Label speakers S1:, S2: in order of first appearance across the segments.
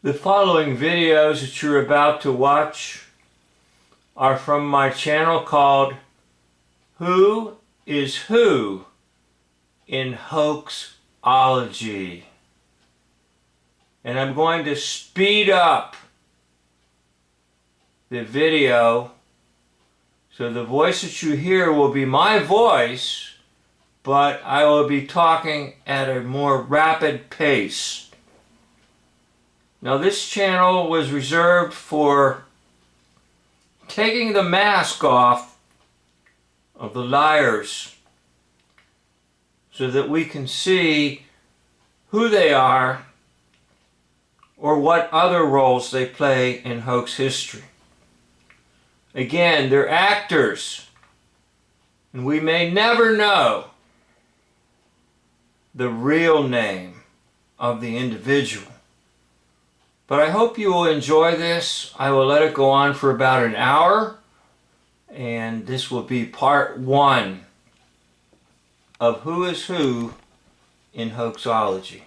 S1: The following videos that you're about to watch are from my channel called Who is Who in Hoaxology. And I'm going to speed up the video so the voice that you hear will be my voice, but I will be talking at a more rapid pace. Now this channel was reserved for taking the mask off of the liars so that we can see who they are or what other roles they play in hoax history. Again, they're actors, and we may never know the real name of the individual. But I hope you will enjoy this. I will let it go on for about an hour, and this will be part one of Who is Who in Hoaxology.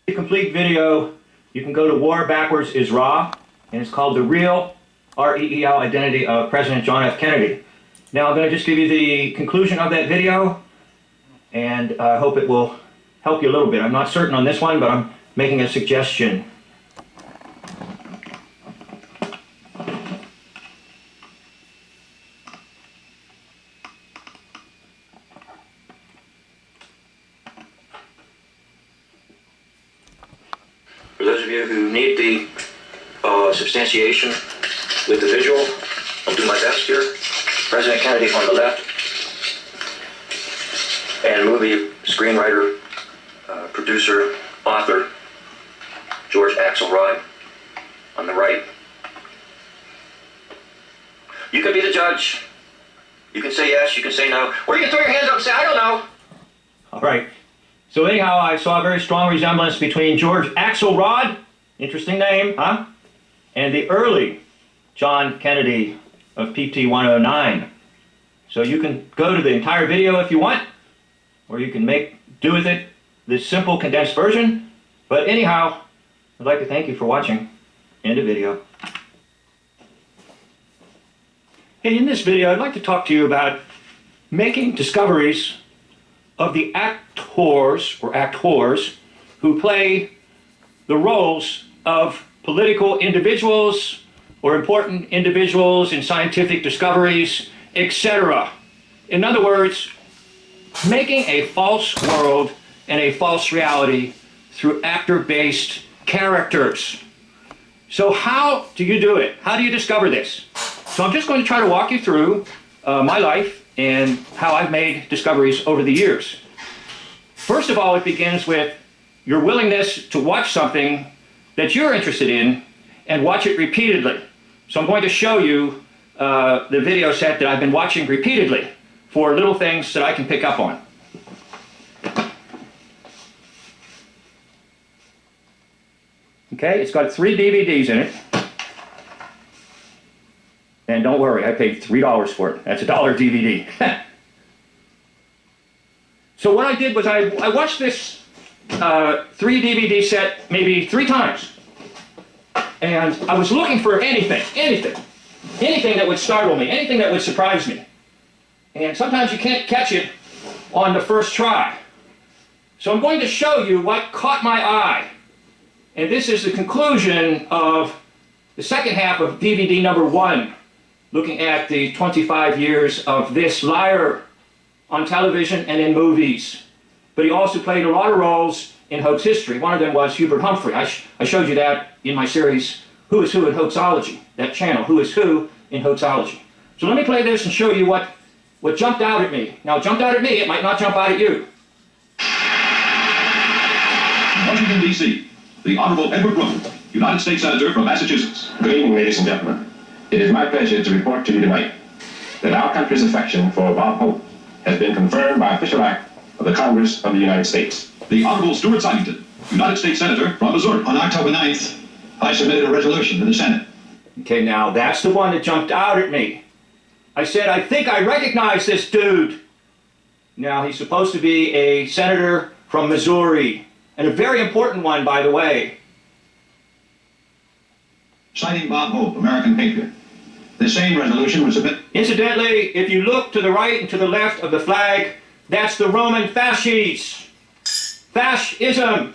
S2: The complete video, you can go to War Backwards is Raw, and it's called The Real, R-E-E-L, Identity of President John F. Kennedy. Now I'm going to just give you the conclusion of that video, and I hope it will help you a little bit. I'm not certain on this one, but I'm making a suggestion. For those of you who need the substantiation with the visual, I'll do my best here. President Kennedy on the left, and movie screenwriter, producer, author, George Axelrod on the right. You can be the judge. You can say yes, you can say no, or you can throw your hands up and say, I don't know. All right. So anyhow, I saw a very strong resemblance between George Axelrod, interesting name, huh? And the early John Kennedy of PT 109. So you can go to the entire video if you want, or you can do with it this simple condensed version. But anyhow, I'd like to thank you for watching. End of video. Hey, in this video, I'd like to talk to you about making discoveries of the actors or actors who play the roles of political individuals or important individuals in scientific discoveries, etc. In other words, making a false world and a false reality through actor-based characters. So how do you do it? How do you discover this? So I'm just going to try to walk you through my life and how I've made discoveries over the years. First of all, it begins with your willingness to watch something that you're interested in and watch it repeatedly. So I'm going to show you the video set that I've been watching repeatedly for little things that I can pick up on. Okay, it's got 3 DVDs in it. And don't worry, I paid $3 for it. That's $1 DVD. So what I did was I watched this 3 DVD set maybe 3 times. And I was looking for anything that would startle me, anything that would surprise me. And sometimes you can't catch it on the first try. So I'm going to show you what caught my eye. And this is the conclusion of the second half of DVD number 1, looking at the 25 years of this liar on television and in movies. but he also played a lot of roles in hoax history. One of them was Hubert Humphrey. I showed you that in my series, Who is Who in Hoaxology, that channel, Who is Who in Hoaxology. So let me play this and show you what jumped out at me. Now, it jumped out at me, it might not jump out at you.
S3: Washington, D.C., the Honorable Edward Brooke, United States Senator from Massachusetts.
S4: Good evening, ladies and gentlemen. It is my pleasure to report to you tonight that our country's affection for Bob Hope has been confirmed by official act of the Congress of the United States.
S3: The Honorable Stuart Symington, United States Senator from Missouri.
S5: On October 9th, I submitted a resolution to the Senate.
S2: Okay, now that's the one that jumped out at me. I said, I think I recognize this dude. Now, he's supposed to be a senator from Missouri, and a very important one, by the way.
S5: Citing Bob Hope, American patriot. The same resolution was submitted.
S2: Incidentally, if you look to the right and to the left of the flag, that's the Roman fasces. Fascism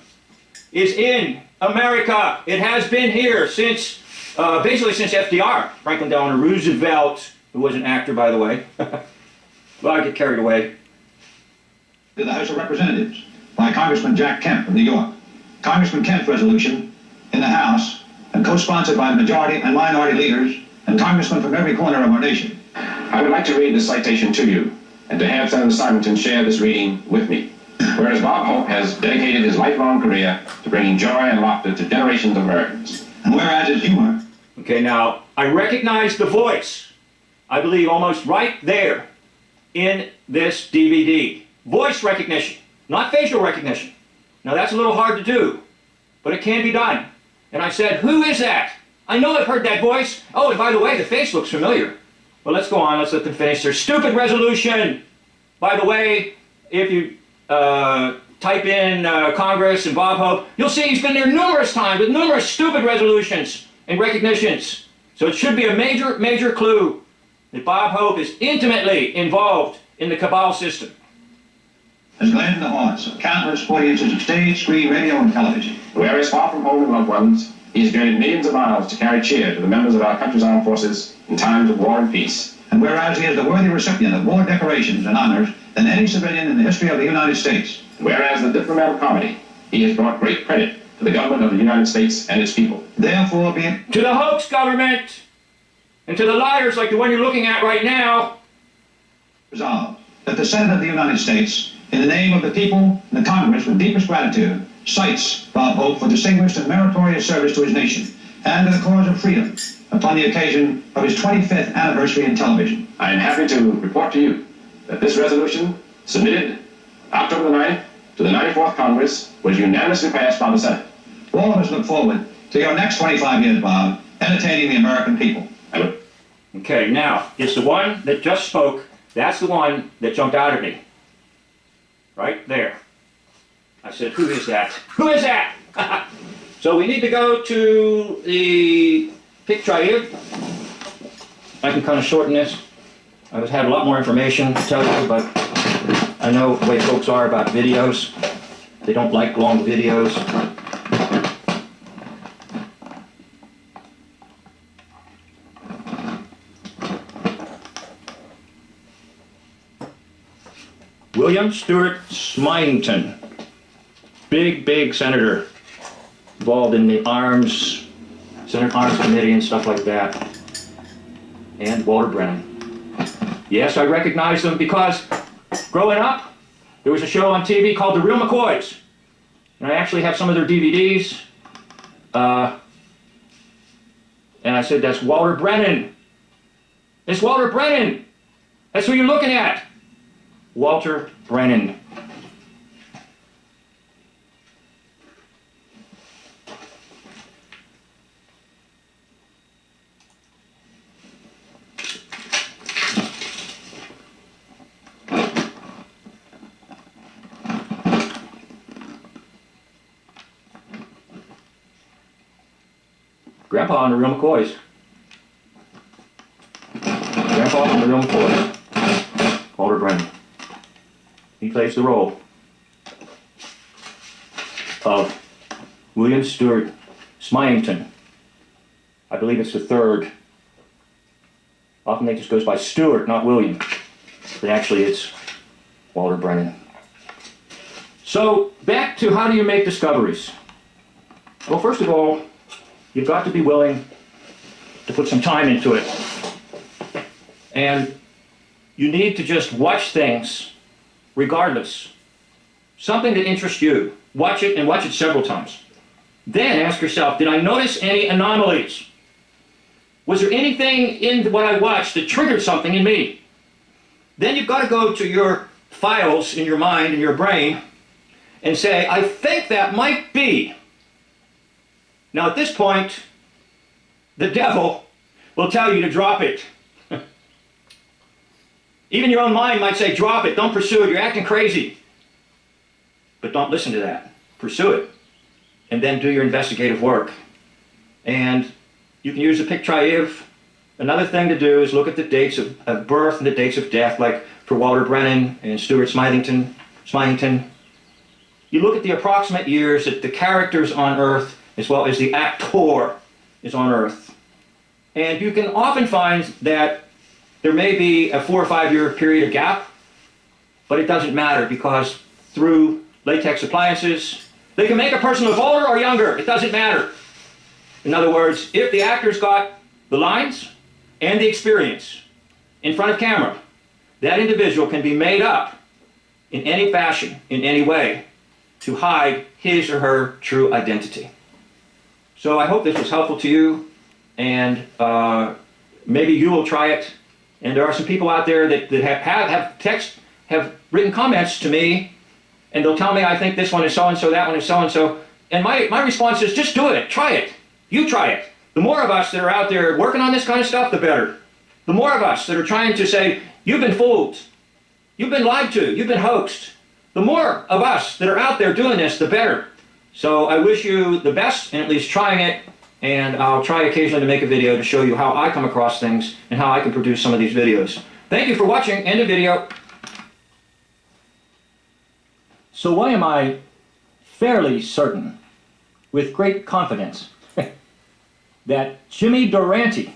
S2: is in America. It has been here since, basically since FDR, Franklin Delano Roosevelt, who was an actor, by the way. Well, I get carried away.
S5: To the House of Representatives by Congressman Jack Kemp of New York. Congressman Kemp's resolution in the House and co-sponsored by majority and minority leaders and congressmen from every corner of our nation.
S4: I would like to read this citation to you and to have Senator Symington share this reading with me. Whereas Bob Hope has dedicated his lifelong career to bringing joy and laughter to generations of Americans.
S5: And whereas his humor.
S2: Okay, now, I recognize the voice, I believe almost right there in this DVD. Voice recognition, not facial recognition. Now, that's a little hard to do, but it can be done. And I said, who is that? I know I've heard that voice. Oh, and by the way, the face looks familiar. Well, let's go on. Let's let them finish their stupid resolution. By the way, if you type in Congress and Bob Hope, you'll see he's been there numerous times with numerous stupid resolutions and recognitions. So it should be a major, major clue that Bob Hope is intimately involved in the cabal system.
S5: Has gladdened the hearts of countless audiences of stage, screen, radio, and television.
S4: Whereas far from home and loved ones, he has journeyed millions of miles to carry cheer to the members of our country's armed forces in times of war and peace.
S5: And whereas he is the worthy recipient of more decorations and honors than any civilian in the history of the United States.
S4: Whereas the diplomat of comedy, he has brought great credit to the government of the United States and its people.
S5: Therefore, be it
S2: to the hoax government and to the liars like the one you're looking at right now,
S5: resolved that the Senate of the United States, in the name of the people and the Congress, with deepest gratitude, cites Bob Hope for distinguished and meritorious service to his nation and to the cause of freedom upon the occasion of his 25th anniversary in television.
S4: I am happy to report to you that this resolution, submitted October the 9th to the 94th Congress, was unanimously passed by the Senate.
S5: All of us look forward to your next 25 years, Bob, entertaining the American people.
S2: Okay, now, it's the one that just spoke. That's the one that jumped out at me. Right there. I said, who is that? Who is that? So we need to go to the picture here. I can kind of shorten this. I would have a lot more information to tell you, but I know the way folks are about videos. They don't like long videos. William Stewart Symington, big senator, involved in the Senate Arms Committee and stuff like that, and Walter Brennan. Yes, I recognize them because growing up, there was a show on TV called The Real McCoys, and I actually have some of their DVDs, and I said, that's Walter Brennan. It's Walter Brennan. That's who you're looking at. Walter Brennan. Grandpa and the Real McCoys. Grandpa and the Real McCoys. Walter Brennan. He plays the role of William Stewart Symington. I believe it's the third. Often they just goes by Stewart, not William. But actually it's Walter Brennan. So back to how do you make discoveries? Well, first of all, you've got to be willing to put some time into it. And you need to just watch things regardless. Something that interests you. Watch it and watch it several times. Then ask yourself, did I notice any anomalies? Was there anything in what I watched that triggered something in me? Then you've got to go to your files in your mind, in your brain, and say, I think that might be. Now at this point, the devil will tell you to drop it. Even your own mind might say, drop it, don't pursue it, you're acting crazy. But don't listen to that. Pursue it. And then do your investigative work. And you can use the picture-if. Another thing to do is look at the dates of birth and the dates of death, like for Walter Brennan and Stuart Smithington. You look at the approximate years that the characters on Earth, as well as the actor, is on Earth. And you can often find that there may be a 4 or 5 year period of gap, but it doesn't matter because through latex appliances, they can make a person look older or younger. It doesn't matter. In other words, if the actor's got the lines and the experience in front of camera, that individual can be made up in any fashion, in any way, to hide his or her true identity. So I hope this was helpful to you, and maybe you will try it. And there are some people out there that have written comments to me, and they'll tell me, I think this one is so-and-so, that one is so-and-so. And my response is, just do it, try it. You try it. The more of us that are out there working on this kind of stuff, the better. The more of us that are trying to say, you've been fooled, you've been lied to, you've been hoaxed. The more of us that are out there doing this, the better. So I wish you the best in at least trying it, and I'll try occasionally to make a video to show you how I come across things and how I can produce some of these videos. Thank you for watching. End of video. So why am I fairly certain, with great confidence, that Jimmy Durante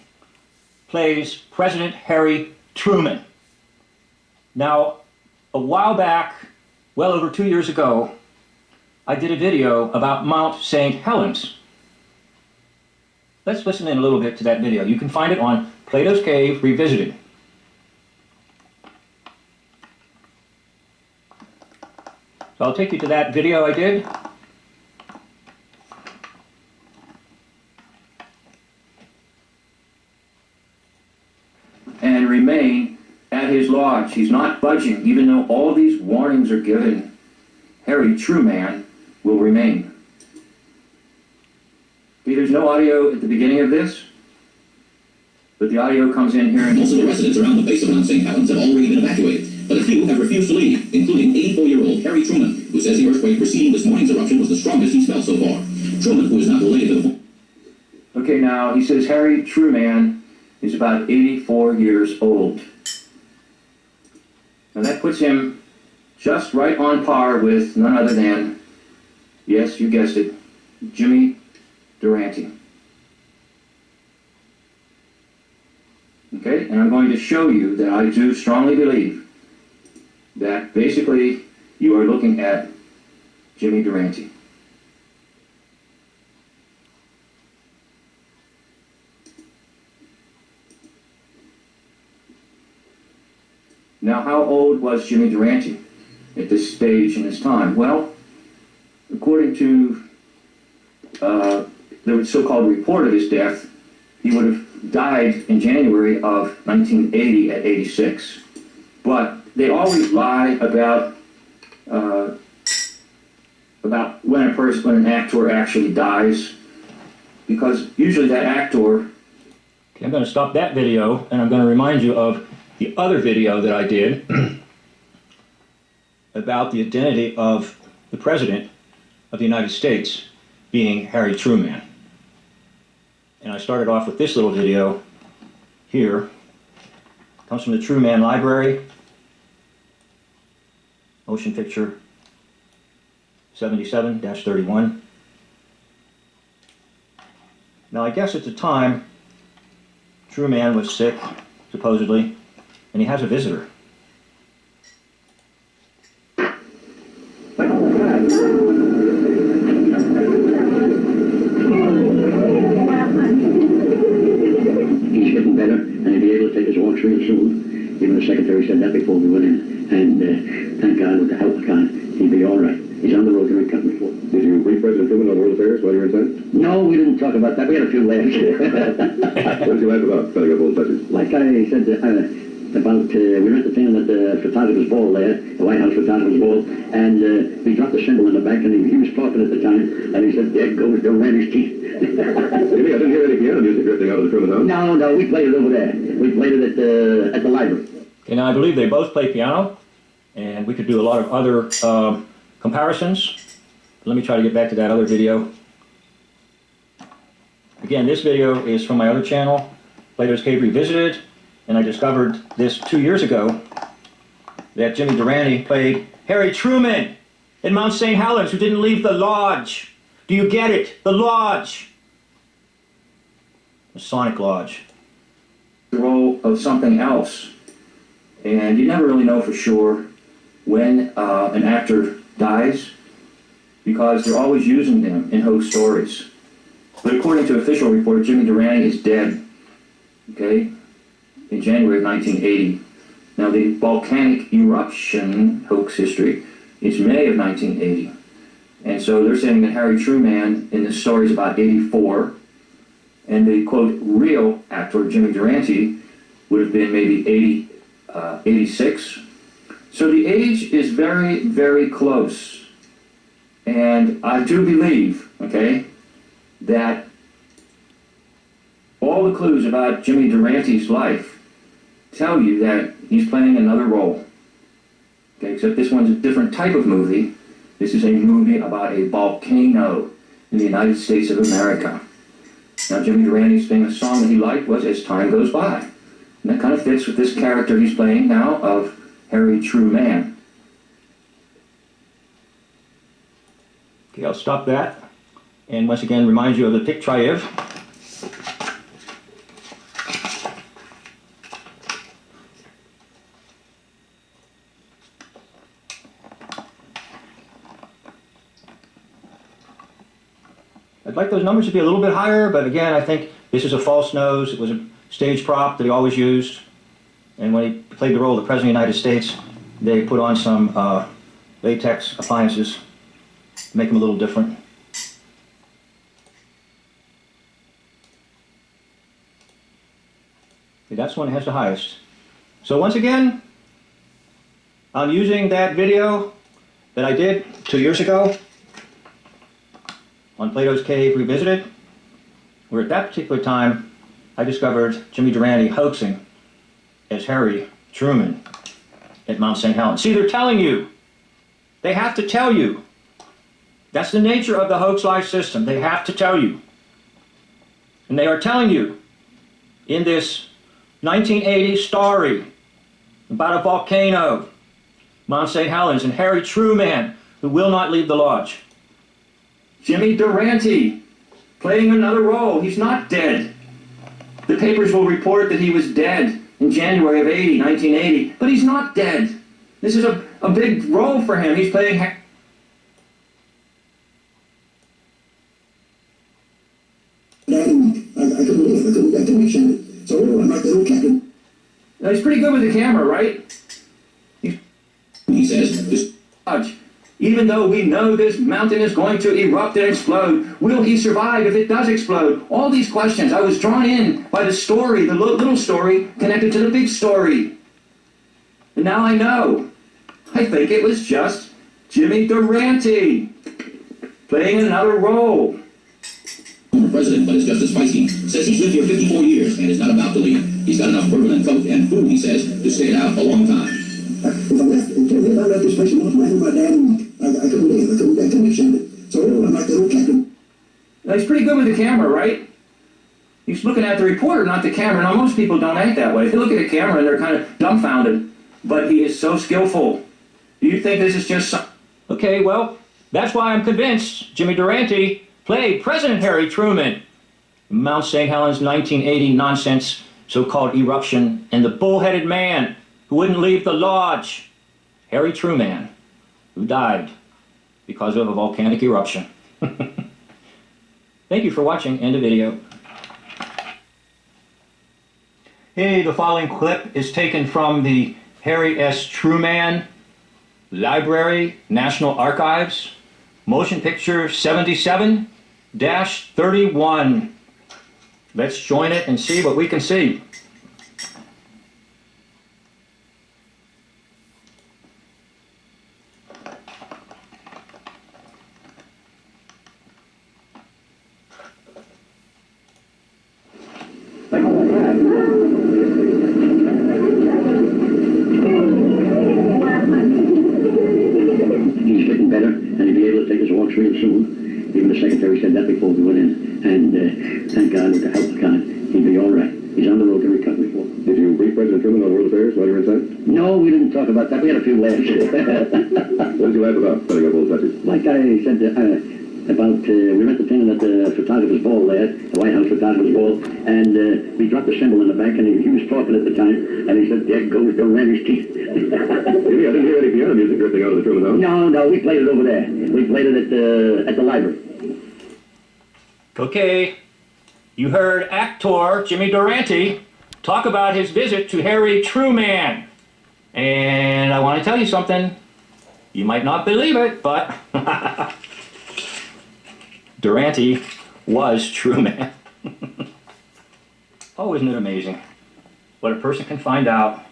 S2: plays President Harry Truman? Now, a while back, well over 2 years ago, I did a video about Mount St. Helens. Let's listen in a little bit to that video. You can find it on Plato's Cave Revisited. So I'll take you to that video I did. And remain at his lodge. He's not budging, even though all these warnings are given. Harry Truman will remain. See, there's no audio at the beginning of this, but the audio comes in here.
S6: Most of the residents around the base of Mount St. Helens have already been evacuated, but a few have refused to leave, including 84-year-old Harry Truman, who says the earthquake preceding this morning's eruption was the strongest he's felt so far. Truman, who is now related to the...
S2: Okay, now he says Harry Truman is about 84 years old. And that puts him just right on par with none other than, yes, you guessed it, Jimmy Durante. Okay, and I'm going to show you that I do strongly believe that basically you are looking at Jimmy Durante. Now, how old was Jimmy Durante at this stage in his time? Well, according to the so-called report of his death, he would have died in January of 1980 at 86. But they always lie about when an actor actually dies, because usually that actor... Okay, I'm going to stop that video, and I'm going to remind you of the other video that I did about the identity of the President of the United States being Harry Truman. And I started off with this little video here. It comes from the Truman Library, motion picture 77-31. Now, I guess at the time, Truman was sick, supposedly, and he has a visitor.
S5: Thank you.
S7: He's getting better, and he'll be able to take his walks real soon. Even the secretary said that before we went in. And thank God, with the help of God, he'll be all right. He's on the road to recovery.
S8: Did you brief President Truman on world affairs while you were in town?
S7: No, we didn't talk about that. We had a few laughs.
S8: What did you laugh about, telling up old touches?
S7: Like I said about, we were entertaining at the photographer's ball there, the White House photographer's ball, and we dropped a symbol in the back, and he was talking at the time, and he said, "There goes Duranty's teeth."
S8: You mean I didn't hear any piano music drifting out of the Truman house?
S7: No, we played it over there. We played it at the library.
S2: And I believe they both play piano, and we could do a lot of other comparisons. Let me try to get back to that other video. Again, this video is from my other channel, Plato's Cave Revisited, and I discovered this 2 years ago, that Jimmy Durante played Harry Truman in Mount St. Helens, who didn't leave the lodge. Do you get it? The lodge. The Sonic Lodge. The role of something else. And you never really know for sure when an actor dies, because they're always using them in hoax stories. But according to official report, Jimmy Durante is dead, okay, in January of 1980. Now the volcanic eruption hoax history is May of 1980. And so they're saying that Harry Truman in the story is about 84, and the, quote, real actor, Jimmy Durante, would have been maybe 86. So the age is very, very close. And I do believe, okay, that all the clues about Jimmy Durante's life tell you that he's playing another role. Okay, except this one's a different type of movie. This is a movie about a volcano in the United States of America. Now, Jimmy Durante's famous song that he liked was As Time Goes By. And that kind of fits with this character he's playing now of Harry Truman. Okay, I'll stop that. And once again, remind you of the Pictrive. I'd like those numbers to be a little bit higher, but again, I think this is a false nose. It was a stage prop that he always used. And when he played the role of the President of the United States, they put on some latex appliances to make him a little different. Okay, that's the one that has the highest. So once again, I'm using that video that I did 2 years ago on Plato's Cave Revisited, where at that particular time I discovered Jimmy Durante hoaxing as Harry Truman at Mount St. Helens. See, they're telling you. They have to tell you. That's the nature of the hoax life system. They have to tell you. And they are telling you in this 1980 story about a volcano, Mount St. Helens, and Harry Truman, who will not leave the lodge. Jimmy Durante playing another role. He's not dead. The papers will report that he was dead in January of 1980, but he's not dead. This is a big role for him. He's playing... I couldn't make sense. So I'm like the little captain. Now, he's pretty good with the camera, right? He says, this lodge. Even though we know this mountain is going to erupt and explode, will he survive if it does explode? All these questions. I was drawn in by the story, the little story, connected to the big story. And now I know. I think it was just Jimmy Durante playing another role.
S6: Former president, but is just as feisty, says he's lived here 54 years and is not about to leave. He's got enough bourbon and coke and food, he says, to stay out a long time.
S7: If I left this place and went with my dad, I couldn't leave. I couldn't make sense. So I'm like the little captain.
S2: Now, he's pretty good with the camera, right? He's looking at the reporter, not the camera. Now, most people don't act that way. They look at the camera and they're kind of dumbfounded. But he is so skillful. Do you think this is just some... Okay, well, that's why I'm convinced Jimmy Durante played President Harry Truman. Mount St. Helens 1980 nonsense, so-called eruption, and the bull-headed man who wouldn't leave the lodge, Harry Truman, who died because of a volcanic eruption. Thank you for watching. End of video. Hey, the following clip is taken from the Harry S. Truman Library, National Archives, motion picture 77-31. Let's join it and see what we can see.
S7: He's getting better, and he'll be able to take his walks real soon. Even the secretary said that before we went in. And thank God, with the help of God, he'll be all right. He's on the road to recovery.
S8: Did you brief President Truman on world affairs while you were inside?
S7: No, we didn't talk about that. We had a few laughs.
S8: What did you laugh about, setting up old touches?
S7: Like I said about, we were entertaining at the photographer's ball there, the White House photographer's ball, and we dropped the symbol in the back, and he was talking at the time, and he said, "There goes the Randy's teeth."
S8: Jimmy, I didn't hear any piano music drifting out of the Truman house.
S7: No, we played it over there. We played it at the library.
S2: Okay, you heard actor Jimmy Durante talk about his visit to Harry Truman. And I want to tell you something. You might not believe it, but Durante was Truman. Oh, isn't it amazing what a person can find out?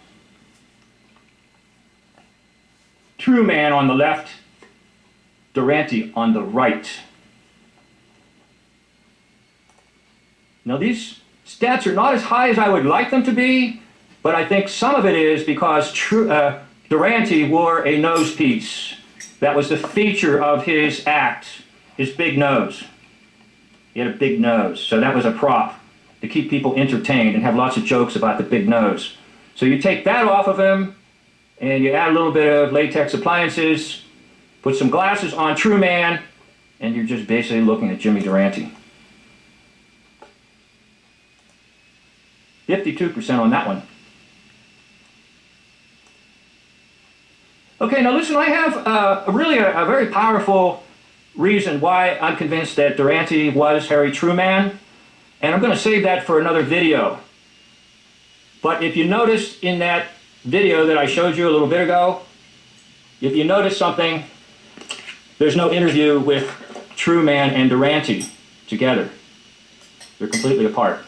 S2: Truman on the left, Durante on the right. Now these stats are not as high as I would like them to be, but I think some of it is because Durante wore a nose piece. That was the feature of his act, his big nose. He had a big nose, so that was a prop to keep people entertained and have lots of jokes about the big nose. So you take that off of him, and you add a little bit of latex appliances, put some glasses on Truman, and you're just basically looking at Jimmy Durante. 52% on that one. Okay, now listen, I have really a very powerful reason why I'm convinced that Durante was Harry Truman, and I'm going to save that for another video. But if you noticed in that video that I showed you a little bit ago, if you notice something, there's no interview with Truman and Durante together. They're completely apart.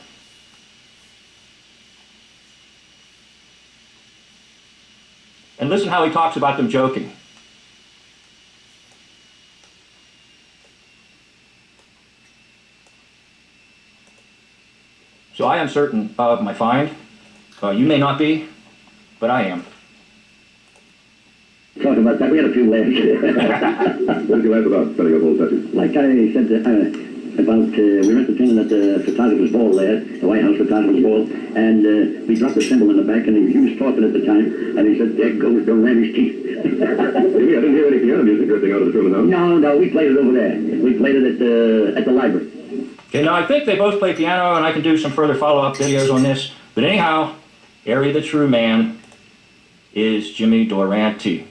S2: And listen how he talks about them joking. So I am certain of my find. You may not be, but I am.
S7: Talking about that, we had a few laughs.
S8: What did you laugh about, setting up old touches?
S7: Like I said about, we were entertaining at the photographer's ball there, the White House photographer's ball, and we dropped the symbol in the back, and he was talking at the time, and he said, "There goes the Randy's teeth."
S8: Jimmy, I didn't hear any piano music drifting out of the Truman house.
S7: No, we played it over there. We played it at the library.
S2: Okay, now I think they both play piano, and I can do some further follow-up videos on this. But anyhow, Harry the Truman is Jimmy Durante.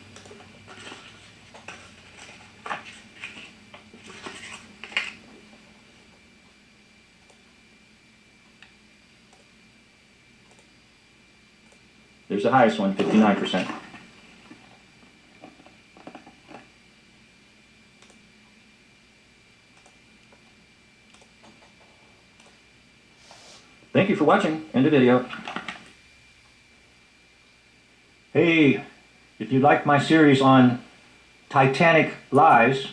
S2: There's the highest one, 59%. Thank you for watching. End of video. Hey, if you like my series on Titanic lies,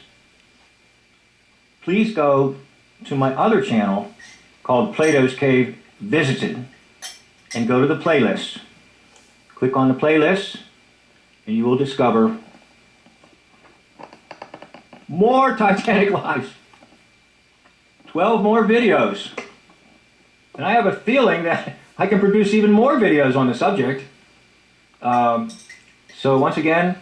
S2: please go to my other channel called Plato's Cave Visited and go to the playlist. Click on the playlist and you will discover more Titanic lies. 12 more videos. And I have a feeling that I can produce even more videos on the subject. So once again,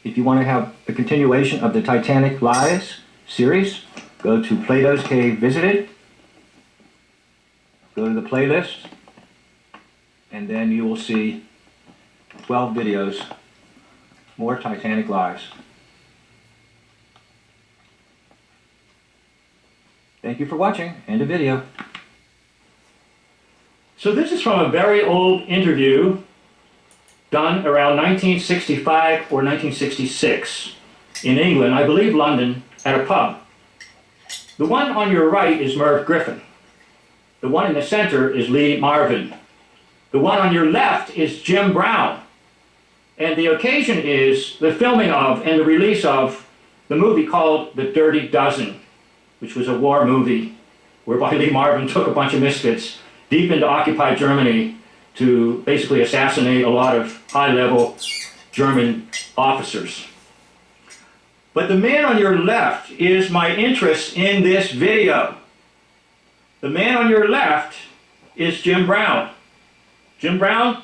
S2: if you want to have a continuation of the Titanic Lies series, go to Plato's Cave Visited, go to the playlist, and then you will see 12 videos, more Titanic Lies. Thank you for watching. End of video. So this is from a very old interview done around 1965 or 1966 in England, I believe London, at a pub. The one on your right is Merv Griffin. The one in the center is Lee Marvin. The one on your left is Jim Brown. And the occasion is the filming of and the release of the movie called The Dirty Dozen, which was a war movie whereby Lee Marvin took a bunch of misfits deep into occupied Germany to basically assassinate a lot of high-level German officers. But the man on your left is my interest in this video. The man on your left is Jim Brown. Jim Brown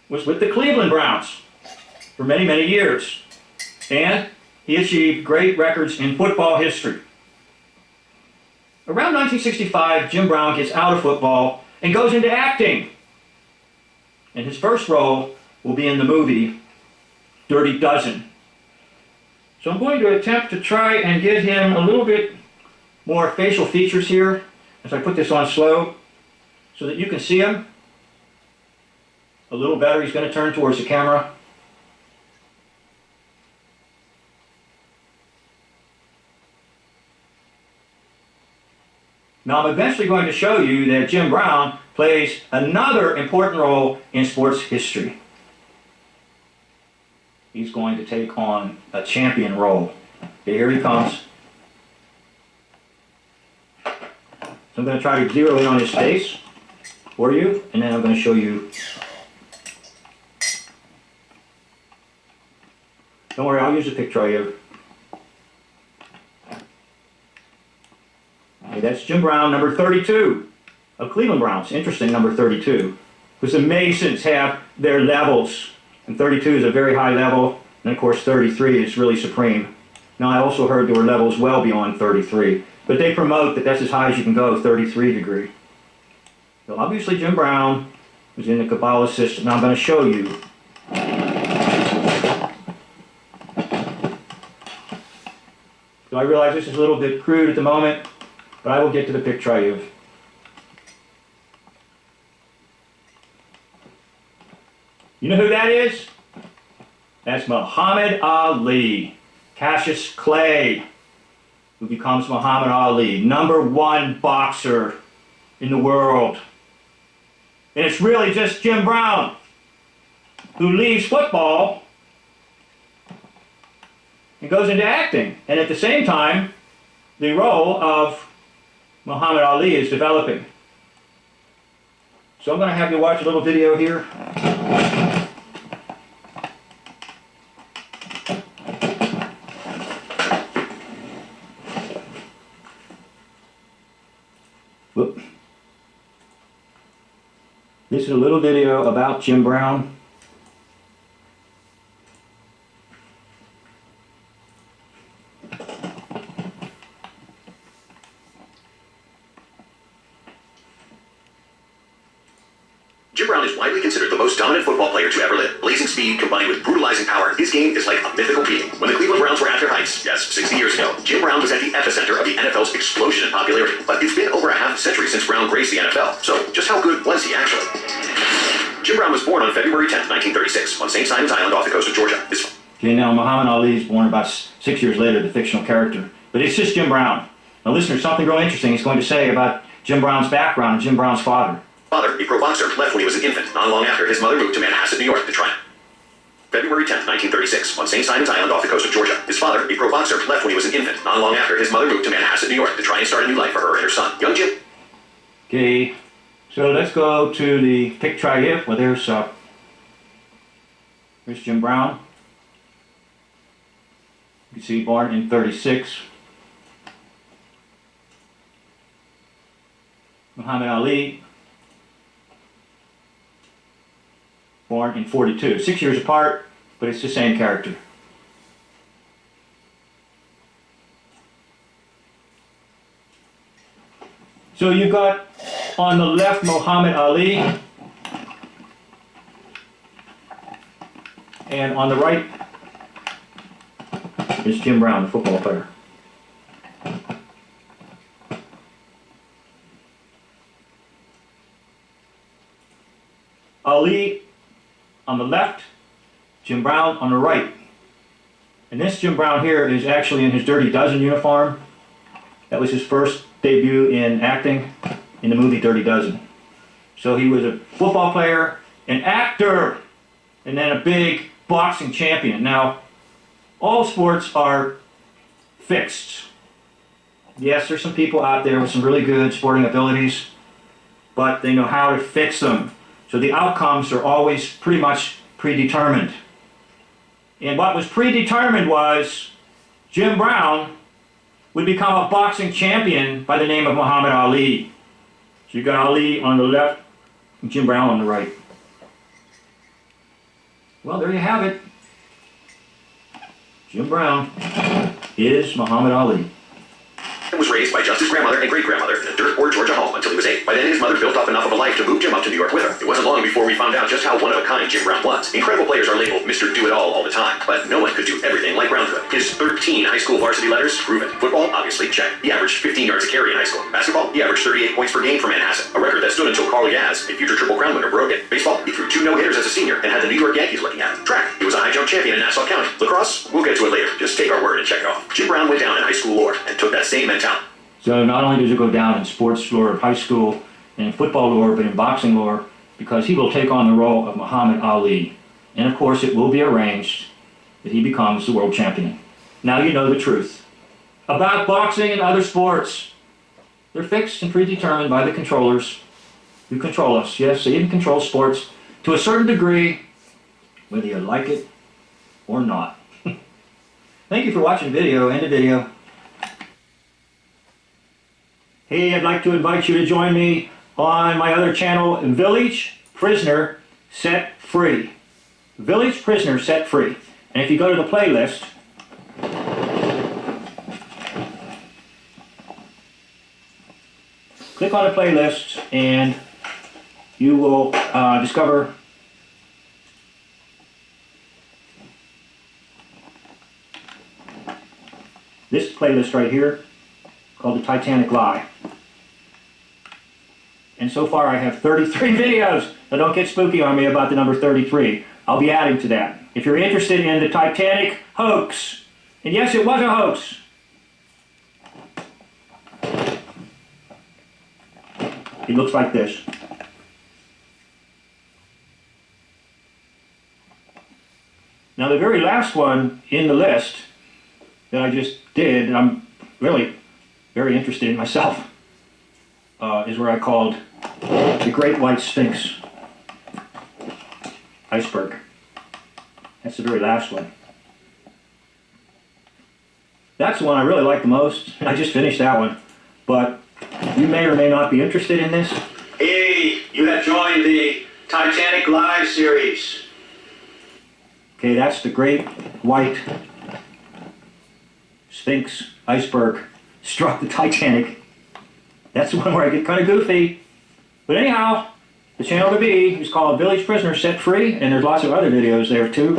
S2: was with the Cleveland Browns for many, many years. And he achieved great records in football history. Around 1965, Jim Brown gets out of football and goes into acting. And his first role will be in the movie Dirty Dozen. So I'm going to attempt to try and get him a little bit more facial features here as I put this on slow so that you can see him a little better. He's going to turn towards the camera. Now I'm eventually going to show you that Jim Brown plays another important role in sports history. He's going to take on a champion role. Okay, here he comes. So I'm going to try to zero in on his face for you, and then I'm going to show you. Don't worry, I'll use a picture of you. Okay, that's Jim Brown, number 32 of Cleveland Browns. Interesting, number 32. Because the Masons have their levels. And 32 is a very high level. And of course 33 is really supreme. Now I also heard there were levels well beyond 33. But they promote that that's as high as you can go, 33 degree. So obviously Jim Brown was in the Kabbalah system. Now I'm going to show you. So I realize this is a little bit crude at the moment, but I will get to the picture I have. You know who that is? That's Muhammad Ali, Cassius Clay, who becomes Muhammad Ali, #1 boxer in the world. And it's really just Jim Brown who leaves football and goes into acting. And at the same time, the role of Muhammad Ali is developing. So I'm going to have you watch a little video here. Whoop. This is a little video about Jim Brown.
S9: Jim Brown is widely considered the most dominant football player to ever live. Blazing speed combined with brutalizing power, his game is like a mythical being. When the Cleveland Browns were at their heights, yes, 60 years ago, Jim Brown was at the epicenter of the NFL's explosion in popularity. But it's been over a half century since Brown graced the NFL, so just how good was he actually? Jim Brown was born on February 10, 1936, on St. Simon's Island off the coast of Georgia.
S2: Okay, now Muhammad Ali is born about 6 years later, the fictional character. But it's just Jim Brown. Now listeners, something real interesting he's going to say about Jim Brown's background and Jim Brown's father.
S9: Father, a pro boxer, left when he was an infant. Not long after, his mother moved to Manhasset, New York to try. February 10, 1936, on St. Simon's Island off the coast of Georgia. His father, a pro boxer, left when he was an infant. Not long after, his mother moved to Manhasset, New York to try and start a new life for her and her son. Young Jim.
S2: Okay, so let's go to the picture I have. Well, there's Jim Brown. You can see born in 36. Muhammad Ali, born in 42. 6 years apart, but it's the same character. So you've got on the left Muhammad Ali, and on the right is Jim Brown, the football player. on the left, Jim Brown on the right. And this Jim Brown here is actually in his Dirty Dozen uniform. That was his first debut in acting in the movie Dirty Dozen. So he was a football player, an actor, and then a big boxing champion. Now, all sports are fixed. Yes, there's some people out there with some really good sporting abilities, but they know how to fix them. So the outcomes are always pretty much predetermined. And what was predetermined was Jim Brown would become a boxing champion by the name of Muhammad Ali. So you got Ali on the left and Jim Brown on the right. Well, there you have it. Jim Brown is Muhammad Ali.
S9: Was raised by just his grandmother and great-grandmother in a dirt poor Georgia home until he was 8. By then, his mother built up enough of a life to move Jim up to New York with her. It wasn't long before we found out just how one-of-a-kind Jim Brown was. Incredible players are labeled Mr. Do-It-All all the time, but no one could do everything like Brown could. His 13 high school varsity letters prove it. Football, obviously, check. He averaged 15 yards a carry in high school. Basketball, he averaged 38 points per game for Manhasset, a record that stood until Carl Yaz, a future Triple Crown winner, broke it. Baseball, he threw 2 no-hitters as a senior and had the New York Yankees looking at him. Track, he was a high jump champion in Nassau County. Lacrosse, we'll get to it later. Just take our word and check it off. Jim Brown went down in high school lore and took that same mentality.
S2: So not only does it go down in sports lore of high school and in football lore, but in boxing lore, because he will take on the role of Muhammad Ali. And of course it will be arranged that he becomes the world champion. Now you know the truth about boxing and other sports. They're fixed and predetermined by the controllers who control us. Yes, they even control sports to a certain degree, whether you like it or not. Thank you for watching the video. End the video. Hey, I'd like to invite you to join me on my other channel, Village Prisoner Set Free. Village Prisoner Set Free. And if you go to the playlist, click on the playlist and you will discover this playlist right here called The Titanic Lie. And so far I have 33 videos. Now don't get spooky on me about the number 33. I'll be adding to that. If you're interested in the Titanic hoax, and yes, it was a hoax. It looks like this. Now the very last one in the list that I just did, and I'm really very interested in myself, is where I called the Great White Sphinx iceberg. That's the very last one. That's the one I really like the most. I just finished that one. But you may or may not be interested in this. Hey, you have joined the Titanic Live series. Okay, that's the Great White Sphinx iceberg struck the Titanic. That's the one where I get kind of goofy. But anyhow, the channel to be is called Village Prisoner Set Free, and there's lots of other videos there too.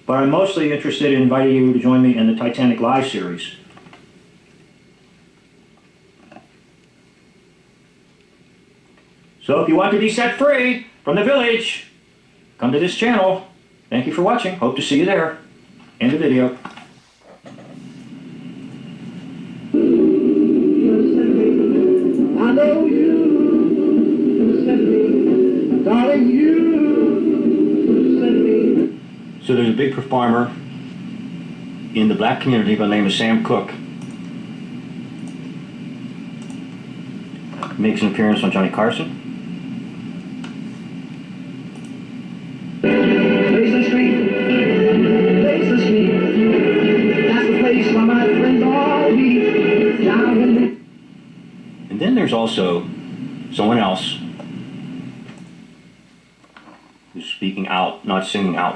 S2: But I'm mostly interested in inviting you to join me in the Titanic Live series. So if you want to be set free from the village, come to this channel. Thank you for watching. Hope to see you there. End the video.
S10: I know you sent me, darling, you sent me.
S2: So there's a big performer in the black community by the name of Sam Cooke. Makes an appearance on Johnny Carson.
S10: Basin Street, Basin Street, that's the place where my friends all meet, down in the...
S2: And then there's also someone else who's speaking out, not singing out.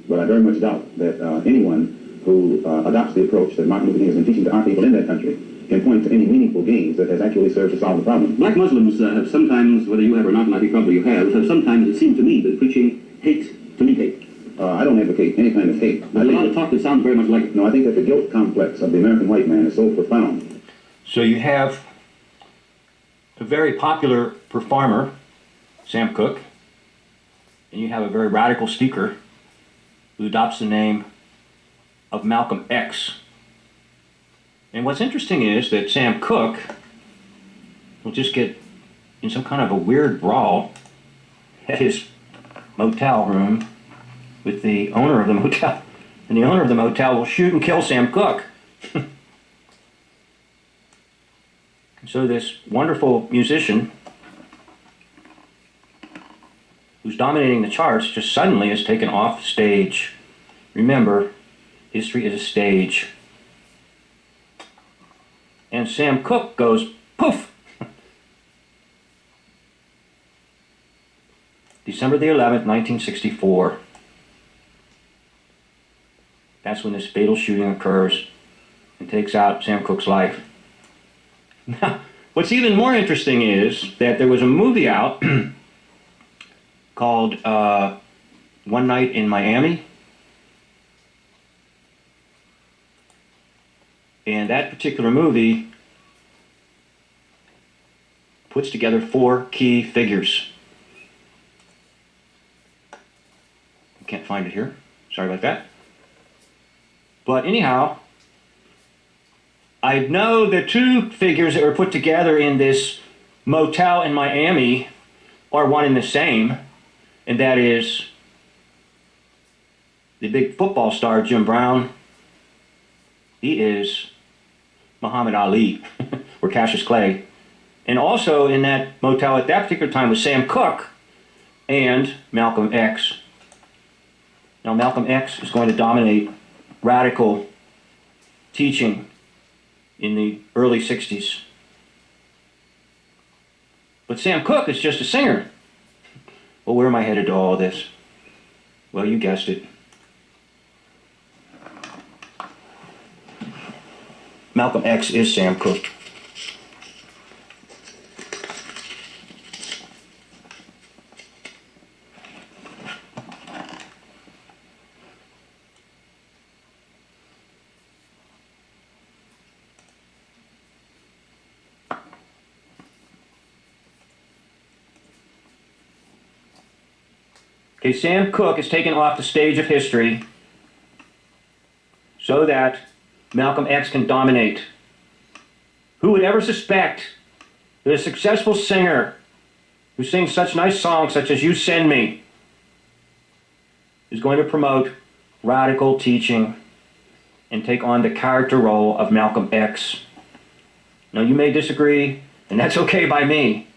S8: But I very much doubt that anyone who adopts the approach that Martin Luther King has been teaching to our people in that country can point to any meaningful gains that has actually served to solve the problem.
S6: Black Muslims have sometimes, whether you have or not, and I think probably you have sometimes, it seemed to me, been preaching hate to meet hate.
S8: I don't advocate any kind of hate.
S6: There's a lot of talk that sounds very much like it.
S8: No, I think that the guilt complex of the American white man is so profound.
S2: So you have a very popular performer Sam Cooke, and you have a very radical speaker who adopts the name of Malcolm X. And what's interesting is that Sam Cooke will just get in some kind of a weird brawl at his motel room with the owner of the motel, and the owner of the motel will shoot and kill Sam Cooke. So this wonderful musician who's dominating the charts just suddenly is taken off stage. Remember, history is a stage. And Sam Cooke goes poof. December the 11th, 1964. That's when this fatal shooting occurs and takes out Sam Cooke's life. Now, what's even more interesting is that there was a movie out called One Night in Miami. And that particular movie puts together 4 key figures. I can't find it here. Sorry about that. But anyhow, I know the 2 figures that were put together in this motel in Miami are one and the same, and that is the big football star Jim Brown. He is Muhammad Ali, or Cassius Clay. And also in that motel at that particular time was Sam Cooke and Malcolm X. Now Malcolm X is going to dominate radical teaching in the early 60s. But Sam Cooke is just a singer. Well, where am I headed to all this? Well, you guessed it. Malcolm X is Sam Cooke. Okay, Sam Cooke is taken off the stage of history so that Malcolm X can dominate. Who would ever suspect that a successful singer who sings such nice songs such as You Send Me is going to promote radical teaching and take on the character role of Malcolm X? Now you may disagree, and that's okay by me.